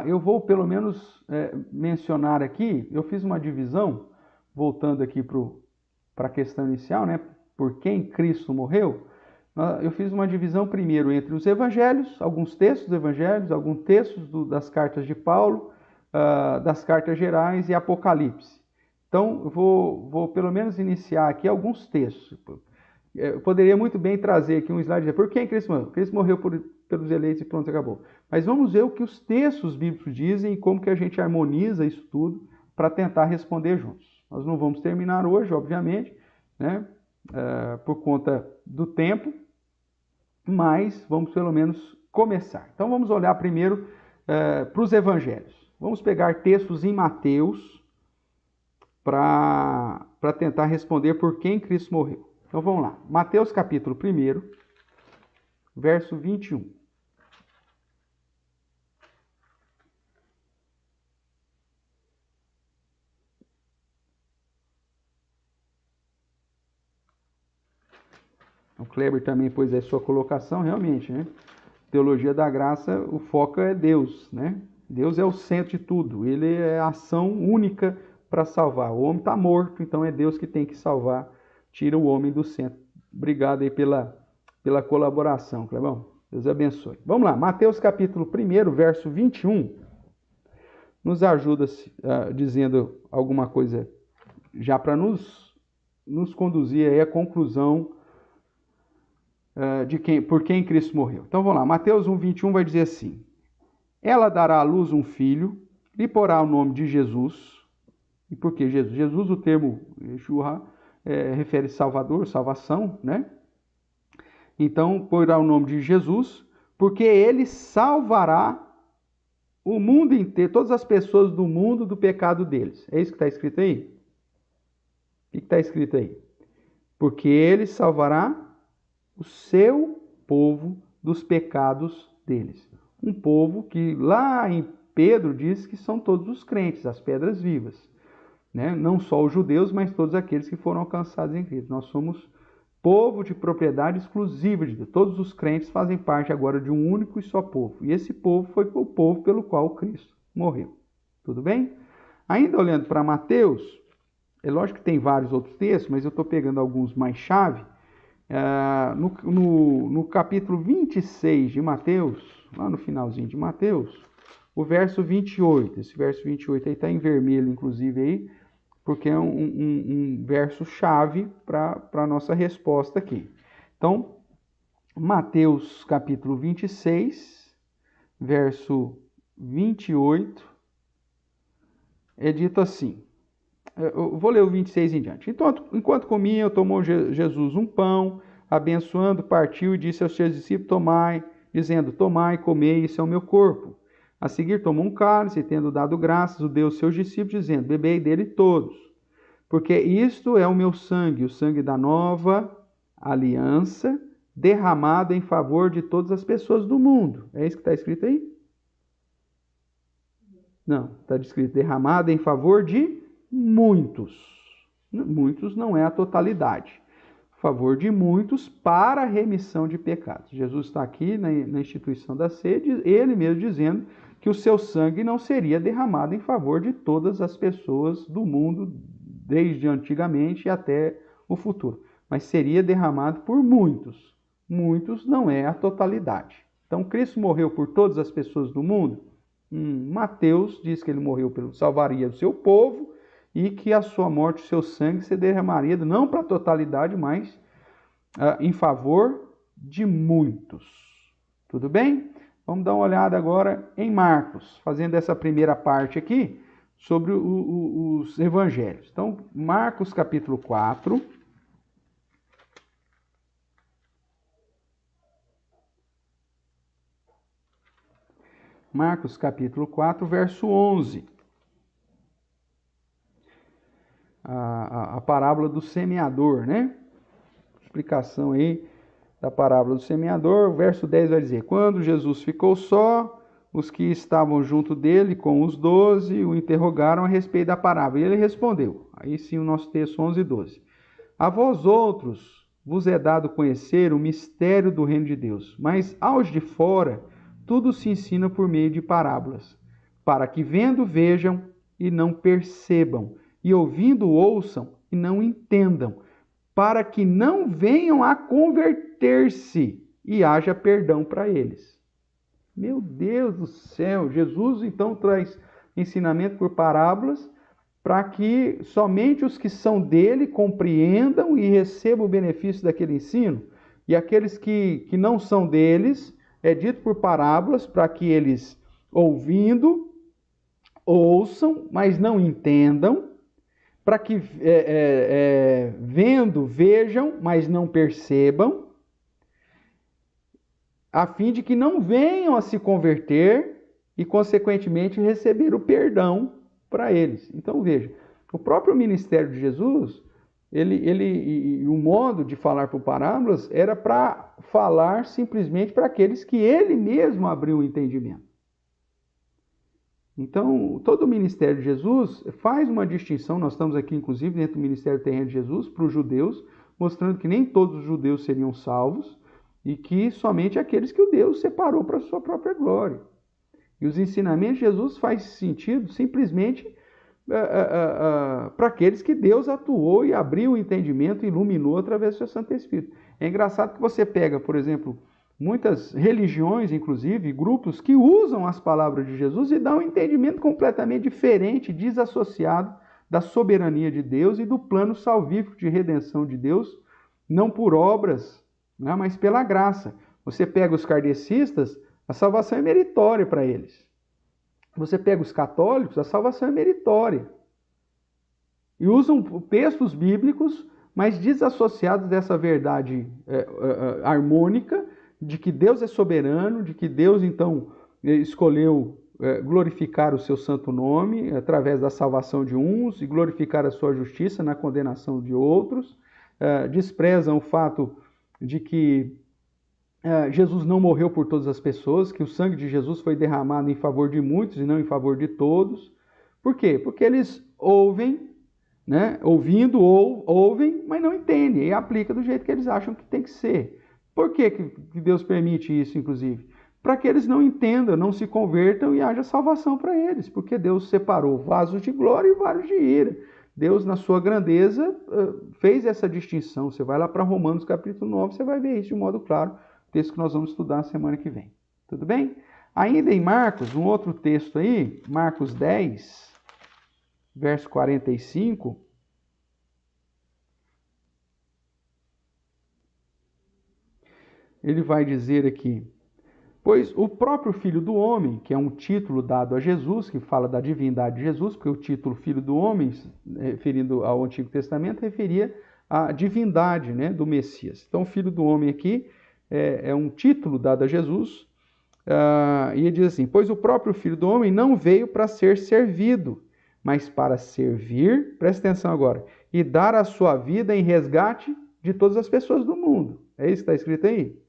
[SPEAKER 1] Eu vou pelo menos mencionar aqui, eu fiz uma divisão, voltando aqui para a questão inicial, né? Por quem Cristo morreu. Eu fiz uma divisão primeiro entre os evangelhos, alguns textos dos evangelhos, alguns textos das cartas de Paulo, das cartas gerais e Apocalipse. Então, eu vou pelo menos iniciar aqui alguns textos. Eu poderia muito bem trazer aqui um slide e dizer, por quem Cristo morreu? Cristo morreu pelos eleitos e pronto, acabou. Mas vamos ver o que os textos bíblicos dizem e como que a gente harmoniza isso tudo para tentar responder juntos. Nós não vamos terminar hoje, obviamente, né? Por conta do tempo, mas vamos pelo menos começar. Então vamos olhar primeiro para os evangelhos. Vamos pegar textos em Mateus para tentar responder por quem Cristo morreu. Então vamos lá. Mateus capítulo 1, verso 21. O Kleber também pôs aí sua colocação, realmente, né? Teologia da graça, o foco é Deus, né? Deus é o centro de tudo, ele é a ação única para salvar. O homem está morto, então é Deus que tem que salvar, tira o homem do centro. Obrigado aí pela colaboração, Clebão. Deus abençoe. Vamos lá, Mateus capítulo 1, verso 21, nos ajuda dizendo alguma coisa já para nos conduzir aí à conclusão por quem Cristo morreu. Então vamos lá, Mateus 1, 21 vai dizer assim: ela dará à luz um filho, lhe porá o nome de Jesus. E por que Jesus? Jesus, o termo Yeshua, refere Salvador, salvação, né? Então, porá o nome de Jesus, porque ele salvará o mundo inteiro, todas as pessoas do mundo do pecado deles. É isso que está escrito aí? O que está escrito aí? Porque ele salvará o seu povo dos pecados deles. Um povo que lá em Pedro diz que são todos os crentes, as pedras vivas. Né? Não só os judeus, mas todos aqueles que foram alcançados em Cristo. Nós somos povo de propriedade exclusiva de Deus. Todos os crentes fazem parte agora de um único e só povo. E esse povo foi o povo pelo qual Cristo morreu. Tudo bem? Ainda olhando para Mateus, é lógico que tem vários outros textos, mas eu estou pegando alguns mais chave. No capítulo 26 de Mateus, lá no finalzinho de Mateus, o verso 28. Esse verso 28 aí está em vermelho, inclusive, aí, porque é um verso chave para a nossa resposta aqui. Então, Mateus capítulo 26, verso 28, é dito assim. Eu vou ler o 26 em diante. Enquanto comia, tomou Jesus um pão, abençoando, partiu e disse aos seus discípulos: tomai, dizendo: tomai, comei, isso é o meu corpo. A seguir tomou um cálice, e tendo dado graças, o deu aos seus discípulos, dizendo: bebei dele todos, porque isto é o meu sangue, o sangue da nova aliança, derramado em favor de todas as pessoas do mundo. É isso que está escrito aí? Não, está escrito derramado em favor de muitos. Muitos não é a totalidade. A favor de muitos para a remissão de pecados. Jesus está aqui na instituição da ceia, ele mesmo dizendo que o seu sangue não seria derramado em favor de todas as pessoas do mundo, desde antigamente e até o futuro. Mas seria derramado por muitos. Muitos não é a totalidade. Então, Cristo morreu por todas as pessoas do mundo? Mateus diz que ele morreu salvaria do seu povo e que a sua morte, o seu sangue, se derramaria não para a totalidade, mas em favor de muitos. Tudo bem? Vamos dar uma olhada agora em Marcos, fazendo essa primeira parte aqui sobre os evangelhos. Então, Marcos capítulo 4. Marcos capítulo 4, verso 11. A parábola do semeador, né? Explicação aí da parábola do semeador. O verso 10 vai dizer: quando Jesus ficou só, os que estavam junto dele com os 12 o interrogaram a respeito da parábola. E ele respondeu. Aí sim o nosso texto 11 e 12. A vós outros vos é dado conhecer o mistério do reino de Deus, mas aos de fora tudo se ensina por meio de parábolas, para que vendo vejam e não percebam, e ouvindo ouçam e não entendam, para que não venham a converter-se e haja perdão para eles. Meu Deus do céu! Jesus então traz ensinamento por parábolas para que somente os que são dele compreendam e recebam o benefício daquele ensino, e aqueles que não são deles, é dito por parábolas para que eles, ouvindo, ouçam, mas não entendam, para que vendo, vejam, mas não percebam, a fim de que não venham a se converter e, consequentemente, receber o perdão para eles. Então, veja, o próprio ministério de Jesus, o modo de falar por parábolas era para falar simplesmente para aqueles que ele mesmo abriu o entendimento. Então, todo o ministério de Jesus faz uma distinção, nós estamos aqui, inclusive, dentro do ministério terreno de Jesus, para os judeus, mostrando que nem todos os judeus seriam salvos e que somente aqueles que o Deus separou para a sua própria glória. E os ensinamentos de Jesus fazem sentido simplesmente para aqueles que Deus atuou e abriu o entendimento e iluminou através do seu Santo Espírito. É engraçado que você pega, por exemplo, muitas religiões, inclusive, grupos que usam as palavras de Jesus e dão um entendimento completamente diferente, desassociado da soberania de Deus e do plano salvífico de redenção de Deus, não por obras, né, mas pela graça. Você pega os kardecistas, a salvação é meritória para eles. Você pega os católicos, a salvação é meritória. E usam textos bíblicos, mas desassociados dessa verdade harmônica, de que Deus é soberano, de que Deus, então, escolheu glorificar o seu santo nome através da salvação de uns e glorificar a sua justiça na condenação de outros. Desprezam o fato de que Jesus não morreu por todas as pessoas, que o sangue de Jesus foi derramado em favor de muitos e não em favor de todos. Por quê? Porque eles ouvem, né? Ouvem, mas não entendem e aplicam do jeito que eles acham que tem que ser. Por que Deus permite isso, inclusive? Para que eles não entendam, não se convertam e haja salvação para eles, porque Deus separou vasos de glória e vasos de ira. Deus, na sua grandeza, fez essa distinção. Você vai lá para Romanos capítulo 9, você vai ver isso de modo claro, texto que nós vamos estudar na semana que vem. Tudo bem? Ainda em Marcos, um outro texto aí, Marcos 10, verso 45. Ele vai dizer aqui: pois o próprio Filho do Homem, que é um título dado a Jesus, que fala da divindade de Jesus, porque o título Filho do Homem, referindo ao Antigo Testamento, referia à divindade, né, do Messias. Então, o Filho do Homem aqui é um título dado a Jesus, e ele diz assim: pois o próprio Filho do Homem não veio para ser servido, mas para servir, presta atenção agora, e dar a sua vida em resgate de todas as pessoas do mundo. É isso que está escrito aí?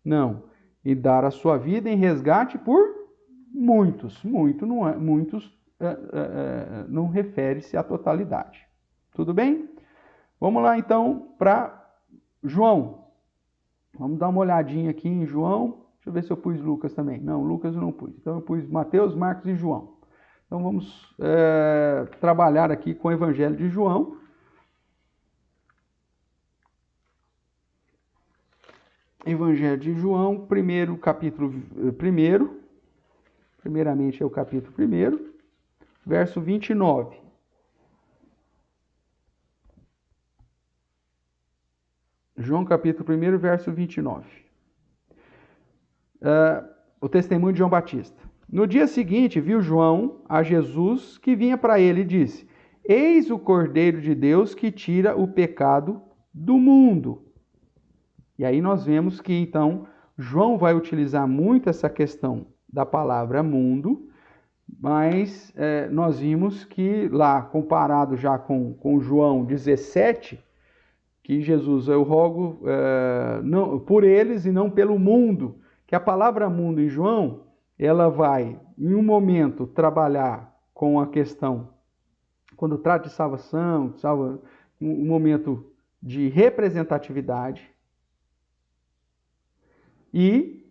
[SPEAKER 1] Não. E dar a sua vida em resgate por muitos. Muitos não refere-se à totalidade. Tudo bem? Vamos lá então para João. Vamos dar uma olhadinha aqui em João. Deixa eu ver se eu pus Lucas também. Não, Lucas eu não pus. Então eu pus Mateus, Marcos e João. Então vamos trabalhar aqui com o Evangelho de João. Evangelho de João, primeiro capítulo 1, primeiramente é o capítulo 1, verso 29. João capítulo 1, verso 29. O testemunho de João Batista. No dia seguinte, viu João a Jesus que vinha para ele e disse: eis o Cordeiro de Deus que tira o pecado do mundo. E aí nós vemos que, então, João vai utilizar muito essa questão da palavra mundo, mas nós vimos que lá, comparado já com João 17, que Jesus, eu rogo não, por eles e não pelo mundo, que a palavra mundo em João, ela vai, em um momento, trabalhar com a questão, quando trata de salvação, um momento de representatividade, e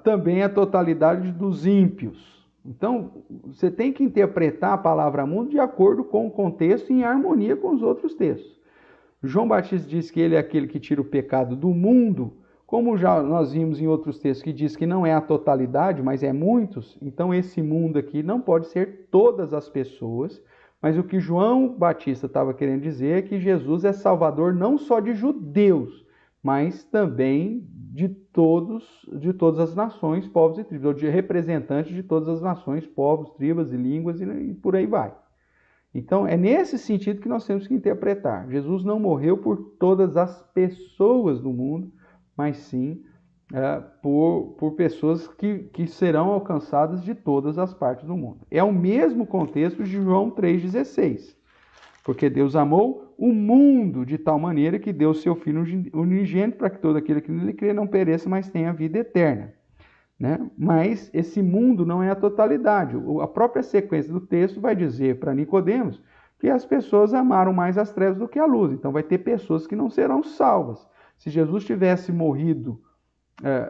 [SPEAKER 1] também a totalidade dos ímpios. Então, você tem que interpretar a palavra mundo de acordo com o contexto e em harmonia com os outros textos. João Batista diz que ele é aquele que tira o pecado do mundo, como já nós vimos em outros textos que diz que não é a totalidade, mas é muitos. Então, esse mundo aqui não pode ser todas as pessoas, mas o que João Batista estava querendo dizer é que Jesus é salvador não só de judeus, mas também de todas as nações, povos e tribos, ou de representantes de todas as nações, povos, tribos e línguas, e por aí vai. Então, é nesse sentido que nós temos que interpretar. Jesus não morreu por todas as pessoas do mundo, mas sim por pessoas que serão alcançadas de todas as partes do mundo. É o mesmo contexto de João 3,16. Porque Deus amou o mundo de tal maneira que deu o seu Filho unigênito para que todo aquele que nele crê não pereça, mas tenha vida eterna. Né? Mas esse mundo não é a totalidade. A própria sequência do texto vai dizer para Nicodemos que as pessoas amaram mais as trevas do que a luz. Então vai ter pessoas que não serão salvas. Se Jesus tivesse morrido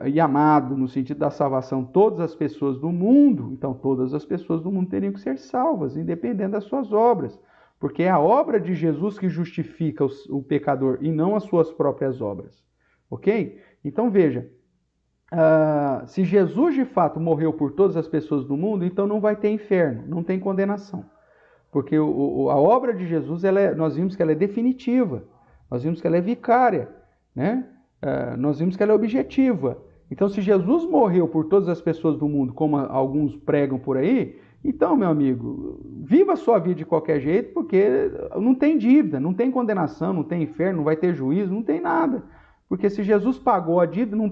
[SPEAKER 1] e amado no sentido da salvação todas as pessoas do mundo, então todas as pessoas do mundo teriam que ser salvas, independente das suas obras. Porque é a obra de Jesus que justifica o pecador e não as suas próprias obras. Ok? Então veja, se Jesus de fato morreu por todas as pessoas do mundo, então não vai ter inferno, não tem condenação. Porque a obra de Jesus, nós vimos que ela é definitiva, nós vimos que ela é vicária, né? Nós vimos que ela é objetiva. Então, se Jesus morreu por todas as pessoas do mundo, como alguns pregam por aí, então, meu amigo, viva a sua vida de qualquer jeito, porque não tem dívida, não tem condenação, não tem inferno, não vai ter juízo, não tem nada. Porque se Jesus pagou a dívida, não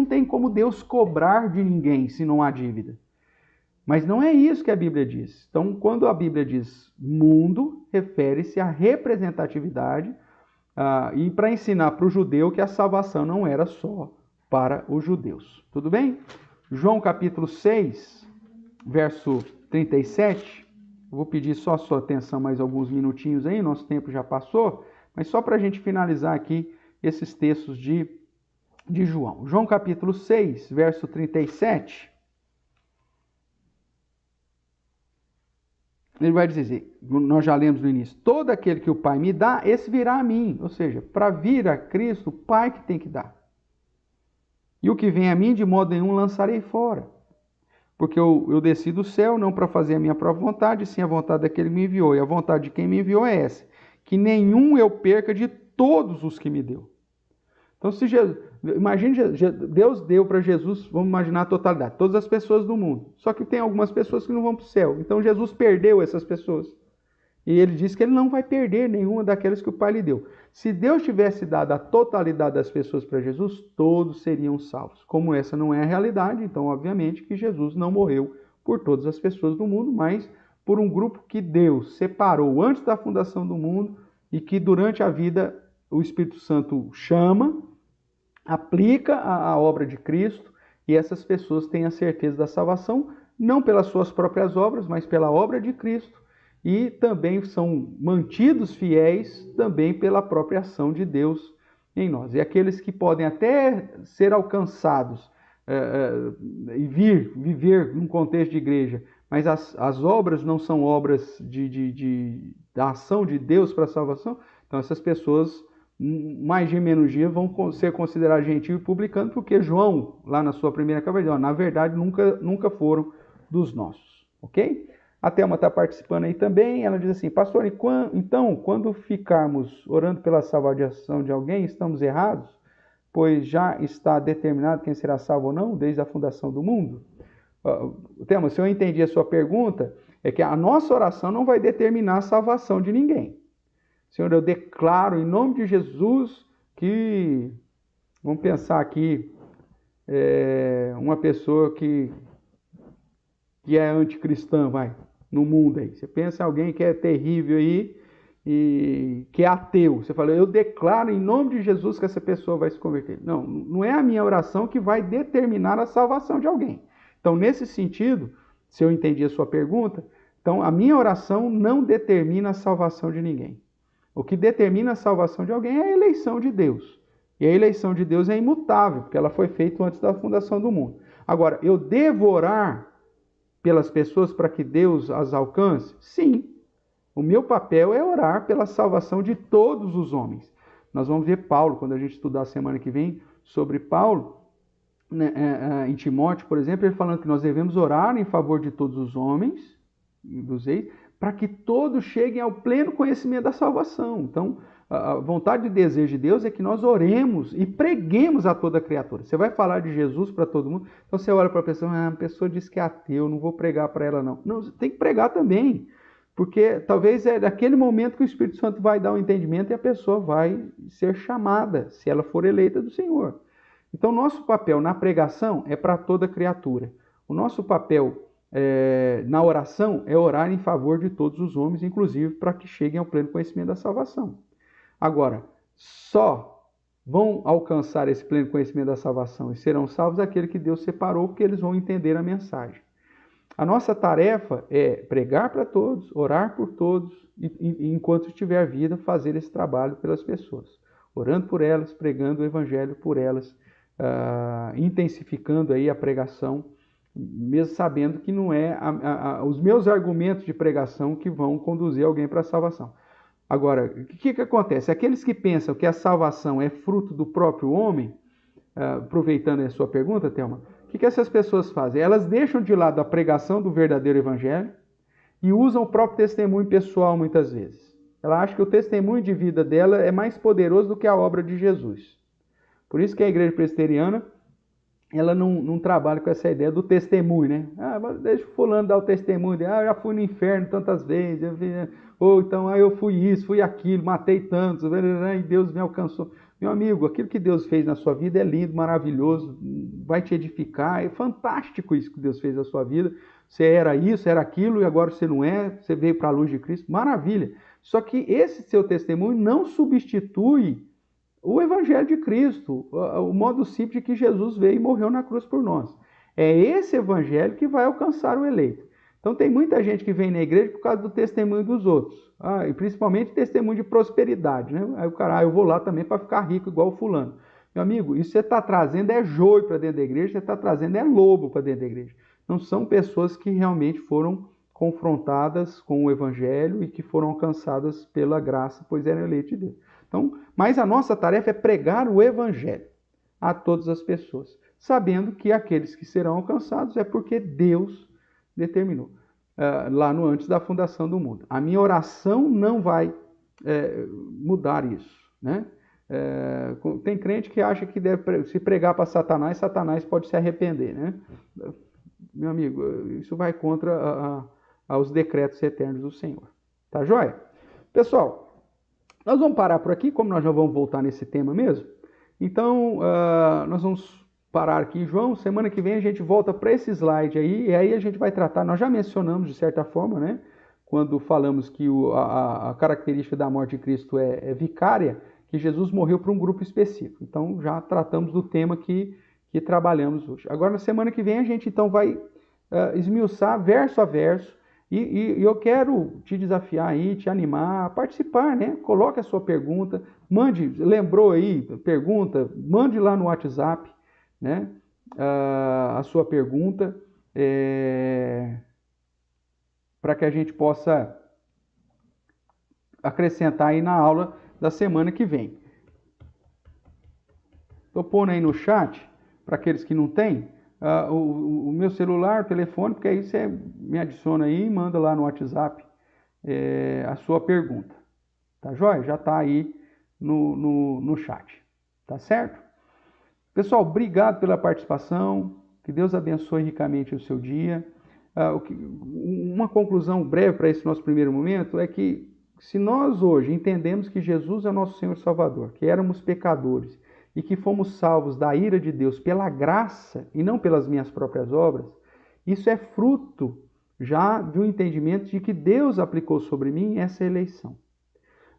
[SPEAKER 1] tem como Deus cobrar de ninguém se não há dívida. Mas não é isso que a Bíblia diz. Então, quando a Bíblia diz mundo, refere-se à representatividade e para ensinar para o judeu que a salvação não era só para os judeus. Tudo bem? João capítulo 6, verso 37. Vou pedir só a sua atenção mais alguns minutinhos aí, nosso tempo já passou, mas só para a gente finalizar aqui esses textos de João. João capítulo 6, verso 37. Ele vai dizer, nós já lemos no início, todo aquele que o Pai me dá, esse virá a mim. Ou seja, para vir a Cristo, o Pai que tem que dar. E o que vem a mim, de modo nenhum lançarei fora. Porque eu desci do céu, não para fazer a minha própria vontade, sim a vontade daquele que me enviou. E a vontade de quem me enviou é essa, que nenhum eu perca de todos os que me deu. Então, se Jesus, imagine, Deus deu para Jesus, vamos imaginar a totalidade, todas as pessoas do mundo. Só que tem algumas pessoas que não vão para o céu. Então, Jesus perdeu essas pessoas. E ele disse que ele não vai perder nenhuma daquelas que o Pai lhe deu. Se Deus tivesse dado a totalidade das pessoas para Jesus, todos seriam salvos. Como essa não é a realidade, então, obviamente, que Jesus não morreu por todas as pessoas do mundo, mas por um grupo que Deus separou antes da fundação do mundo e que durante a vida o Espírito Santo chama, aplica a obra de Cristo e essas pessoas têm a certeza da salvação, não pelas suas próprias obras, mas pela obra de Cristo e também são mantidos fiéis também pela própria ação de Deus em nós. E aqueles que podem até ser alcançados e viver num contexto de igreja, mas as obras não são obras da ação de Deus para a salvação, então essas pessoas mais dia menos dia vão ser considerados gentios e publicanos, porque João, lá na sua primeira carta, diz, na verdade nunca foram dos nossos, ok? A Thelma está participando aí também, ela diz assim, pastor, então, quando ficarmos orando pela salvação de alguém, estamos errados? Pois já está determinado quem será salvo ou não, desde a fundação do mundo? Thelma, se eu entendi a sua pergunta, é que a nossa oração não vai determinar a salvação de ninguém. Senhor, eu declaro em nome de Jesus que, vamos pensar aqui, uma pessoa que é anticristã, no mundo aí. Você pensa em alguém que é terrível aí e que é ateu. Você fala, eu declaro em nome de Jesus que essa pessoa vai se converter. Não é a minha oração que vai determinar a salvação de alguém. Então, nesse sentido, se eu entendi a sua pergunta, então a minha oração não determina a salvação de ninguém. O que determina a salvação de alguém é a eleição de Deus. E a eleição de Deus é imutável, porque ela foi feita antes da fundação do mundo. Agora, eu devo orar pelas pessoas para que Deus as alcance? Sim. O meu papel é orar pela salvação de todos os homens. Nós vamos ver Paulo, quando a gente estudar a semana que vem sobre Paulo, em Timóteo, por exemplo, ele falando que nós devemos orar em favor de todos os homens, dos reis, para que todos cheguem ao pleno conhecimento da salvação. Então, a vontade e desejo de Deus é que nós oremos e preguemos a toda criatura. Você vai falar de Jesus para todo mundo, então você olha para a pessoa diz que é ateu, não vou pregar para ela não. Não, você tem que pregar também, porque talvez é naquele momento que o Espírito Santo vai dar um entendimento e a pessoa vai ser chamada, se ela for eleita do Senhor. Então, nosso papel na pregação é para toda criatura. O nosso papel na oração é orar em favor de todos os homens, inclusive para que cheguem ao pleno conhecimento da salvação. Agora, só vão alcançar esse pleno conhecimento da salvação e serão salvos aqueles que Deus separou, porque eles vão entender a mensagem. A nossa tarefa é pregar para todos, orar por todos e enquanto estiver vida, fazer esse trabalho pelas pessoas. Orando por elas, pregando o evangelho por elas, intensificando aí a pregação, mesmo sabendo que não é os meus argumentos de pregação que vão conduzir alguém para a salvação. Agora, o que acontece? Aqueles que pensam que a salvação é fruto do próprio homem, aproveitando a sua pergunta, Thelma, o que essas pessoas fazem? Elas deixam de lado a pregação do verdadeiro evangelho e usam o próprio testemunho pessoal muitas vezes. Ela acha que o testemunho de vida dela é mais poderoso do que a obra de Jesus. Por isso que a igreja presbiteriana, ela não trabalha com essa ideia do testemunho, né? Deixa o fulano dar o testemunho, eu já fui no inferno tantas vezes, ou então eu fui isso, fui aquilo, matei tantos, e Deus me alcançou. Meu amigo, aquilo que Deus fez na sua vida é lindo, maravilhoso, vai te edificar, é fantástico isso que Deus fez na sua vida. Você era isso, era aquilo, e agora você não é, você veio para a luz de Cristo, maravilha. Só que esse seu testemunho não substitui o Evangelho de Cristo, o modo simples de que Jesus veio e morreu na cruz por nós. É esse Evangelho que vai alcançar o eleito. Então tem muita gente que vem na igreja por causa do testemunho dos outros, e principalmente testemunho de prosperidade, né? Aí o cara, eu vou lá também para ficar rico igual o fulano. Meu amigo, isso você está trazendo é joio para dentro da igreja, você está trazendo é lobo para dentro da igreja. Não são pessoas que realmente foram confrontadas com o Evangelho e que foram alcançadas pela graça, pois eram eleitos de Deus. Então, mas a nossa tarefa é pregar o Evangelho a todas as pessoas, sabendo que aqueles que serão alcançados é porque Deus determinou, lá no antes da fundação do mundo. A minha oração não vai mudar isso, né? Tem crente que acha que se pregar para Satanás, Satanás pode se arrepender, né? Meu amigo, isso vai contra aos decretos eternos do Senhor. Tá joia? Pessoal, nós vamos parar por aqui, como nós já vamos voltar nesse tema mesmo. Então, nós vamos parar aqui, João. Semana que vem a gente volta para esse slide aí, e aí a gente vai tratar, nós já mencionamos de certa forma, né? Quando falamos que a característica da morte de Cristo é vicária, que Jesus morreu para um grupo específico. Então, já tratamos do tema que trabalhamos hoje. Agora, na semana que vem, a gente então vai esmiuçar verso a verso, e eu quero te desafiar aí, te animar a participar, né? Coloque a sua pergunta, mande, lembrou aí, pergunta, mande lá no WhatsApp, né? A sua pergunta, para que a gente possa acrescentar aí na aula da semana que vem. Estou pondo aí no chat, para aqueles que não têm, o meu celular, o telefone, porque aí você me adiciona aí e manda lá no WhatsApp a sua pergunta. Tá joia? Já está aí no chat. Tá certo? Pessoal, obrigado pela participação. Que Deus abençoe ricamente o seu dia. Uma conclusão breve para esse nosso primeiro momento é que se nós hoje entendemos que Jesus é o nosso Senhor e Salvador, que éramos pecadores, e que fomos salvos da ira de Deus pela graça e não pelas minhas próprias obras, isso é fruto já de um entendimento de que Deus aplicou sobre mim essa eleição.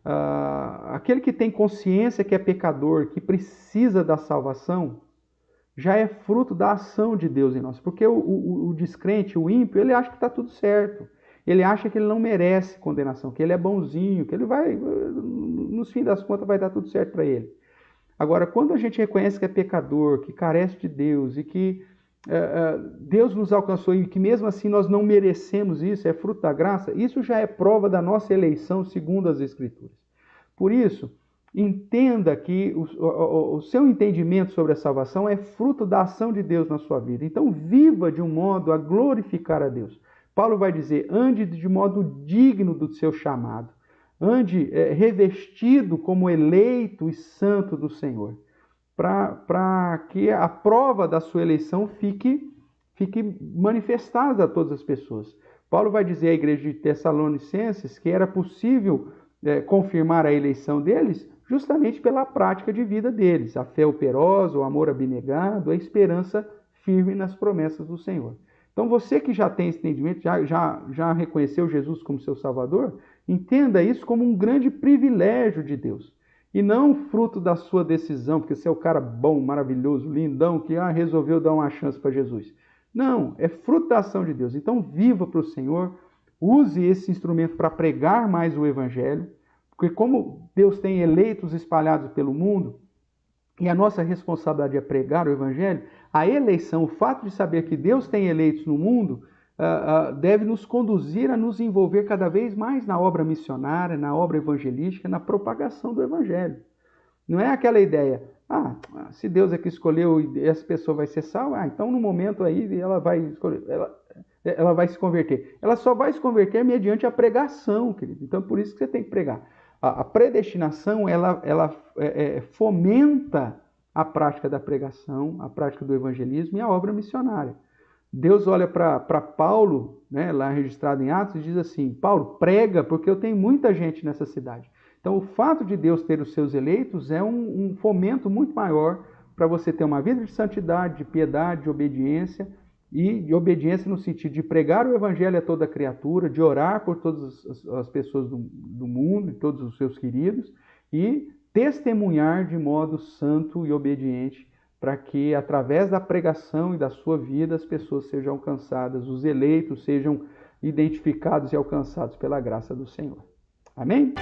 [SPEAKER 1] Aquele que tem consciência que é pecador, que precisa da salvação, já é fruto da ação de Deus em nós. Porque o descrente, o ímpio, ele acha que está tudo certo. Ele acha que ele não merece condenação, que ele é bonzinho, que ele vai, no fim das contas, vai dar tudo certo para ele. Agora, quando a gente reconhece que é pecador, que carece de Deus e que Deus nos alcançou e que mesmo assim nós não merecemos isso, é fruto da graça, isso já é prova da nossa eleição segundo as Escrituras. Por isso, entenda que o seu entendimento sobre a salvação é fruto da ação de Deus na sua vida. Então, viva de um modo a glorificar a Deus. Paulo vai dizer, ande de modo digno do seu chamado. Ande revestido como eleito e santo do Senhor, para que a prova da sua eleição fique manifestada a todas as pessoas. Paulo vai dizer à igreja de Tessalonicenses que era possível confirmar a eleição deles justamente pela prática de vida deles, a fé operosa, o amor abnegado, a esperança firme nas promessas do Senhor. Então você que já tem esse entendimento, já reconheceu Jesus como seu Salvador, entenda isso como um grande privilégio de Deus. E não fruto da sua decisão, porque você é o cara bom, maravilhoso, lindão, que resolveu dar uma chance para Jesus. Não, é fruto da ação de Deus. Então viva para o Senhor, use esse instrumento para pregar mais o Evangelho, porque como Deus tem eleitos espalhados pelo mundo, e a nossa responsabilidade é pregar o Evangelho, a eleição, o fato de saber que Deus tem eleitos no mundo, deve nos conduzir a nos envolver cada vez mais na obra missionária, na obra evangelística, na propagação do Evangelho. Não é aquela ideia, Se Deus é que escolheu e essa pessoa vai ser salva, então no momento aí ela vai escolher, ela vai se converter. Ela só vai se converter mediante a pregação, querido. Então por isso que você tem que pregar. A predestinação, ela fomenta a prática da pregação, a prática do evangelismo e a obra missionária. Deus olha para Paulo, né, lá registrado em Atos, e diz assim: Paulo, prega, porque eu tenho muita gente nessa cidade. Então, o fato de Deus ter os seus eleitos é um fomento muito maior para você ter uma vida de santidade, de piedade, de obediência, e de obediência no sentido de pregar o evangelho a toda criatura, de orar por todas as pessoas do mundo, de todos os seus queridos, e testemunhar de modo santo e obediente, para que, através da pregação e da sua vida, as pessoas sejam alcançadas, os eleitos sejam identificados e alcançados pela graça do Senhor. Amém?